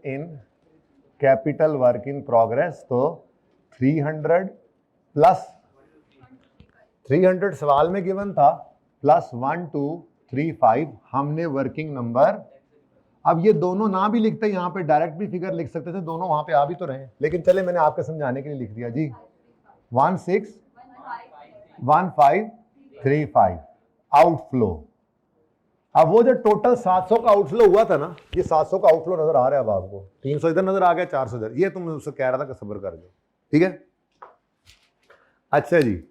in capital work in progress, तो 300 प्लस 300 सवाल में गिवन था, प्लस 1235 हमने वर्किंग नंबर। अब ये दोनों ना भी लिखते, यहां पे डायरेक्ट भी फिगर लिख सकते थे, दोनों वहां पे आ भी तो रहे, लेकिन चले मैंने आपके समझाने के लिए लिख दिया जी। 161535 आउटफ्लो। अब वो जो टोटल 700 का आउटफ्लो हुआ था ना, ये 700 का आउटफ्लो नजर आ रहा है अब आपको, 300 इधर नजर आ गया, 400 इधर, ये तुम उससे कह रहा था कि सब्र कर दो। ठीक है, अच्छा जी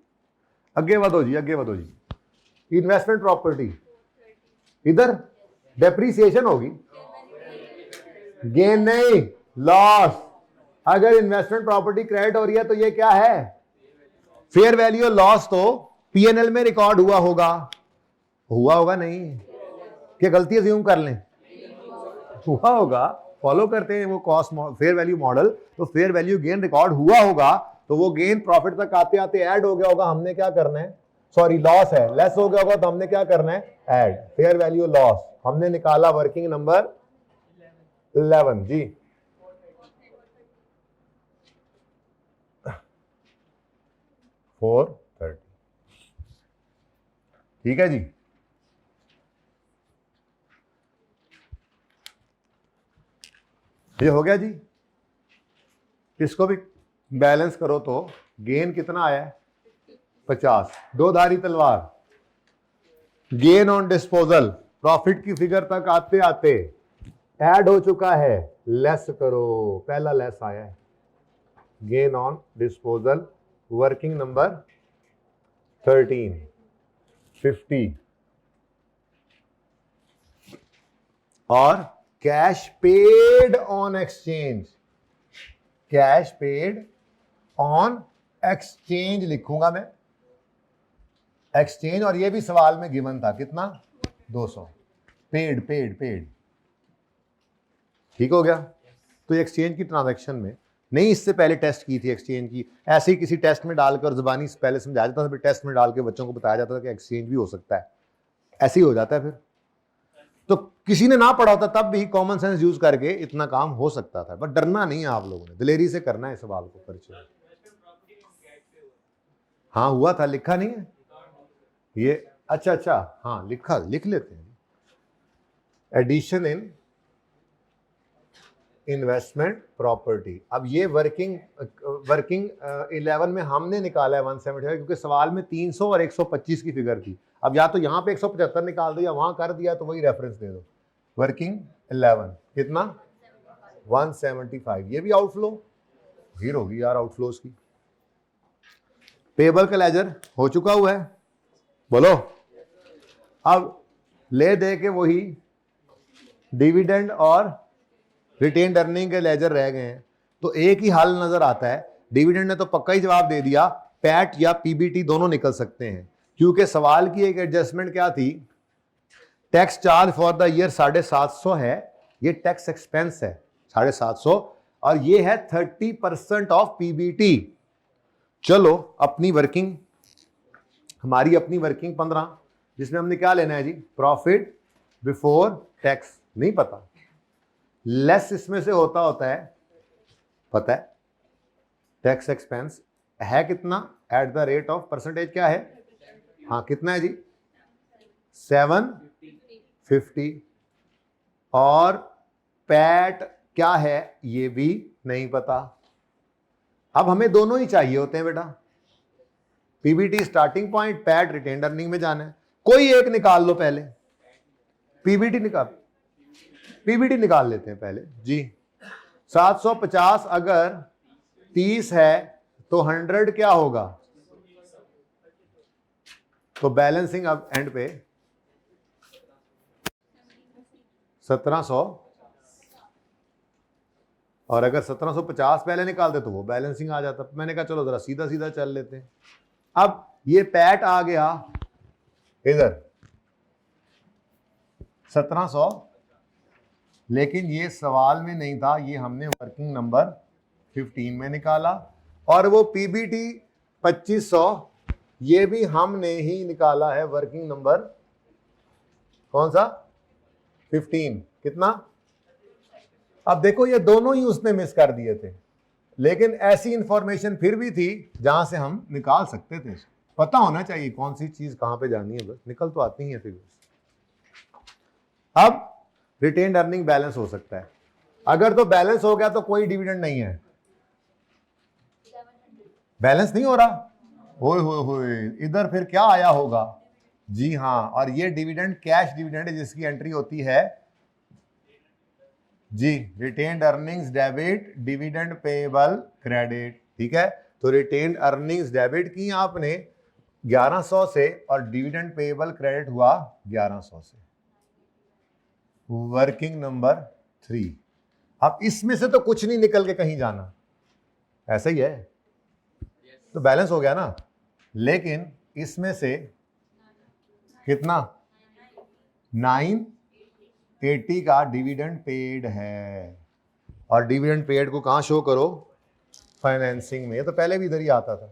आगे बढ़ो जी, आगे बढ़ो जी। इन्वेस्टमेंट प्रॉपर्टी, इधर डेप्रीसिएशन होगी, गेन नहीं लॉस। अगर इन्वेस्टमेंट प्रॉपर्टी क्रेडिट हो रही है तो ये क्या है, फेयर वैल्यू। लॉस तो पीएनएल में रिकॉर्ड हुआ होगा नहीं, क्या गलती अज्यूम कर लें? हुआ होगा, फॉलो करते हैं वो कॉस्ट फेयर वैल्यू मॉडल, तो फेयर वैल्यू गेन रिकॉर्ड हुआ होगा, तो वो गेन प्रॉफिट तक आते आते ऐड हो गया होगा, हमने क्या करना है, सॉरी लॉस है, लेस हो गया होगा तो हमने क्या करना है, ऐड फेयर वैल्यू लॉस। हमने निकाला वर्किंग नंबर 11 जी। $430, ठीक है जी। ये हो गया जी। इसको भी बैलेंस करो तो गेन कितना आया है, 50। दो धारी तलवार, गेन ऑन डिस्पोजल प्रॉफिट की फिगर तक आते आते ऐड हो चुका है, लेस करो, पहला लेस आया है, gain on disposal working number 1350 और cash paid on exchange, cash paid on exchange लिखूंगा मैं, एक्सचेंज, और ये भी सवाल में गिवन था कितना, 200। पेड ठीक हो गया। तो एक्सचेंज की ट्रांजैक्शन में नहीं, इससे पहले टेस्ट की थी एक्सचेंज की, ऐसे ही किसी टेस्ट में डालकर जुबानी से पहले समझाया जाता था, फिर टेस्ट में डाल के बच्चों को बताया जाता था कि एक्सचेंज भी हो सकता है, ऐसे ही हो जाता है फिर। तो किसी ने ना पढ़ा होता तब भी कॉमन सेंस यूज करके इतना काम हो सकता था, बट डरना नहीं है, आप लोगों ने दिलेरी से करना है सवाल को परिचय। हाँ हुआ था, लिखा नहीं है ये, अच्छा हाँ लिख लेते हैं। एडिशन इन इन्वेस्टमेंट प्रॉपर्टी, अब ये वर्किंग 11 में हमने निकाला है 175, क्योंकि सवाल में 300 और 125 की फिगर थी। अब या तो यहाँ पे 175 निकाल दो या वहां कर दिया तो वही रेफरेंस दे दो। वर्किंग 11 कितना, 175। ये भी आउटफ्लो हीर होगी यार, आउटफ्लोज की। पेबल का लेजर हो चुका हुआ है, बोलो। अब ले दे के वही डिविडेंड और रिटेन्ड अर्निंग के लेजर रह गए हैं, तो एक ही हाल नजर आता है। डिविडेंड ने तो पक्का ही जवाब दे दिया, पैट या पीबीटी दोनों निकल सकते हैं, क्योंकि सवाल की एक एडजस्टमेंट क्या थी, tax charge for the year 750 है, ये टैक्स एक्सपेंस है 750, और ये है 30% ऑफ पीबीटी। चलो अपनी वर्किंग, हमारी अपनी वर्किंग 15, जिसमें हमने क्या लेना है जी, प्रॉफिट बिफोर टैक्स, नहीं पता, लेस इसमें से होता है, पता है, टैक्स एक्सपेंस है कितना, at the rate of, percentage क्या है, हाँ कितना है जी, 750 और पैट क्या है ये भी नहीं पता। अब हमें दोनों ही चाहिए होते हैं बेटा, PBT starting point, PAT retained earning में जाना है, कोई एक निकाल लो पहले। पीबीटी निकाल लेते हैं पहले जी। 750 अगर 30 है तो 100 क्या होगा, तो बैलेंसिंग अब एंड पे 1700, और अगर 1750 पहले निकाल दे तो वो बैलेंसिंग आ जाता। मैंने कहा चलो जरा सीधा सीधा चल लेते हैं। अब ये पैट आ गया इधर 1700, लेकिन ये सवाल में नहीं था, ये हमने वर्किंग नंबर 15 में निकाला। और वो पीबीटी 2500 ये भी हमने ही निकाला है वर्किंग नंबर कौन सा, 15। कितना, अब देखो ये दोनों ही उसने मिस कर दिए थे, लेकिन ऐसी इंफॉर्मेशन फिर भी थी जहां से हम निकाल सकते थे। पता होना चाहिए कौन सी चीज कहां पे जानी है, बस निकल तो आती है फिगर्स। अब रिटेन्ड अर्निंग बैलेंस हो सकता है, अगर तो बैलेंस हो गया तो कोई डिविडेंड नहीं है, बैलेंस नहीं हो रहा, होए होए होए, इधर फिर क्या आया होगा जी हाँ, और ये डिविडेंड कैश डिविडेंड है जिसकी एंट्री होती है जी retained earnings debit dividend payable credit. ठीक है, तो रिटेन्ड अर्निंग्स डेबिट की आपने 1100 से और डिविडेंड पेएबल क्रेडिट हुआ 1100 से, वर्किंग नंबर 3। अब इसमें से तो कुछ नहीं निकल के कहीं जाना, ऐसा ही है, तो बैलेंस हो गया ना। लेकिन इसमें से कितना, 980 का डिविडेंड पेड है, और डिविडेंड पेड को कहां शो करो, फाइनेंसिंग में। ये तो पहले भी इधर ही आता था।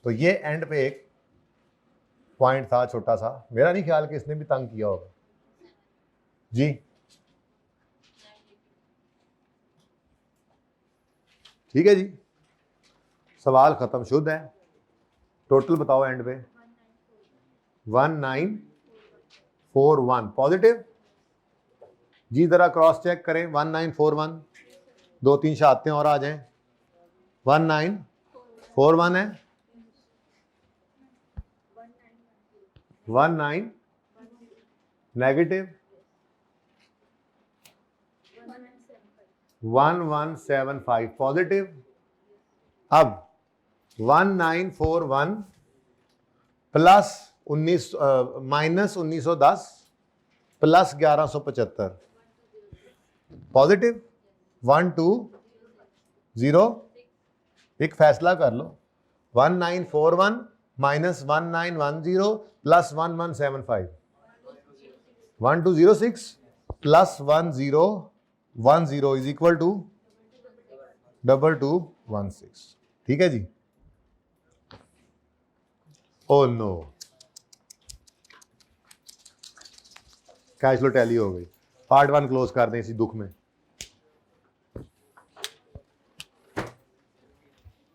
तो ये एंड पे एक पॉइंट था छोटा सा, मेरा नहीं ख्याल कि इसने भी तंग किया होगा जी। ठीक है जी, सवाल खत्म, शुद्ध है। टोटल बताओ एंड पे 1941 पॉजिटिव जी। जरा क्रॉस चेक करें, 1941, 2-3 शहादतें और आ जाएं। 1941 है, 19 नेगेटिव, 1175 पॉजिटिव। अब 1941 प्लस 1910 प्लस 1175 पॉजिटिव 1206। एक फैसला कर लो, 1941 minus 1910 plus 1175, 1206 plus 1010 is equal to 2216। ठीक है जी। Oh no, cash flow tally हो गई। पार्ट 1 क्लोज कर दें इसी दुख में।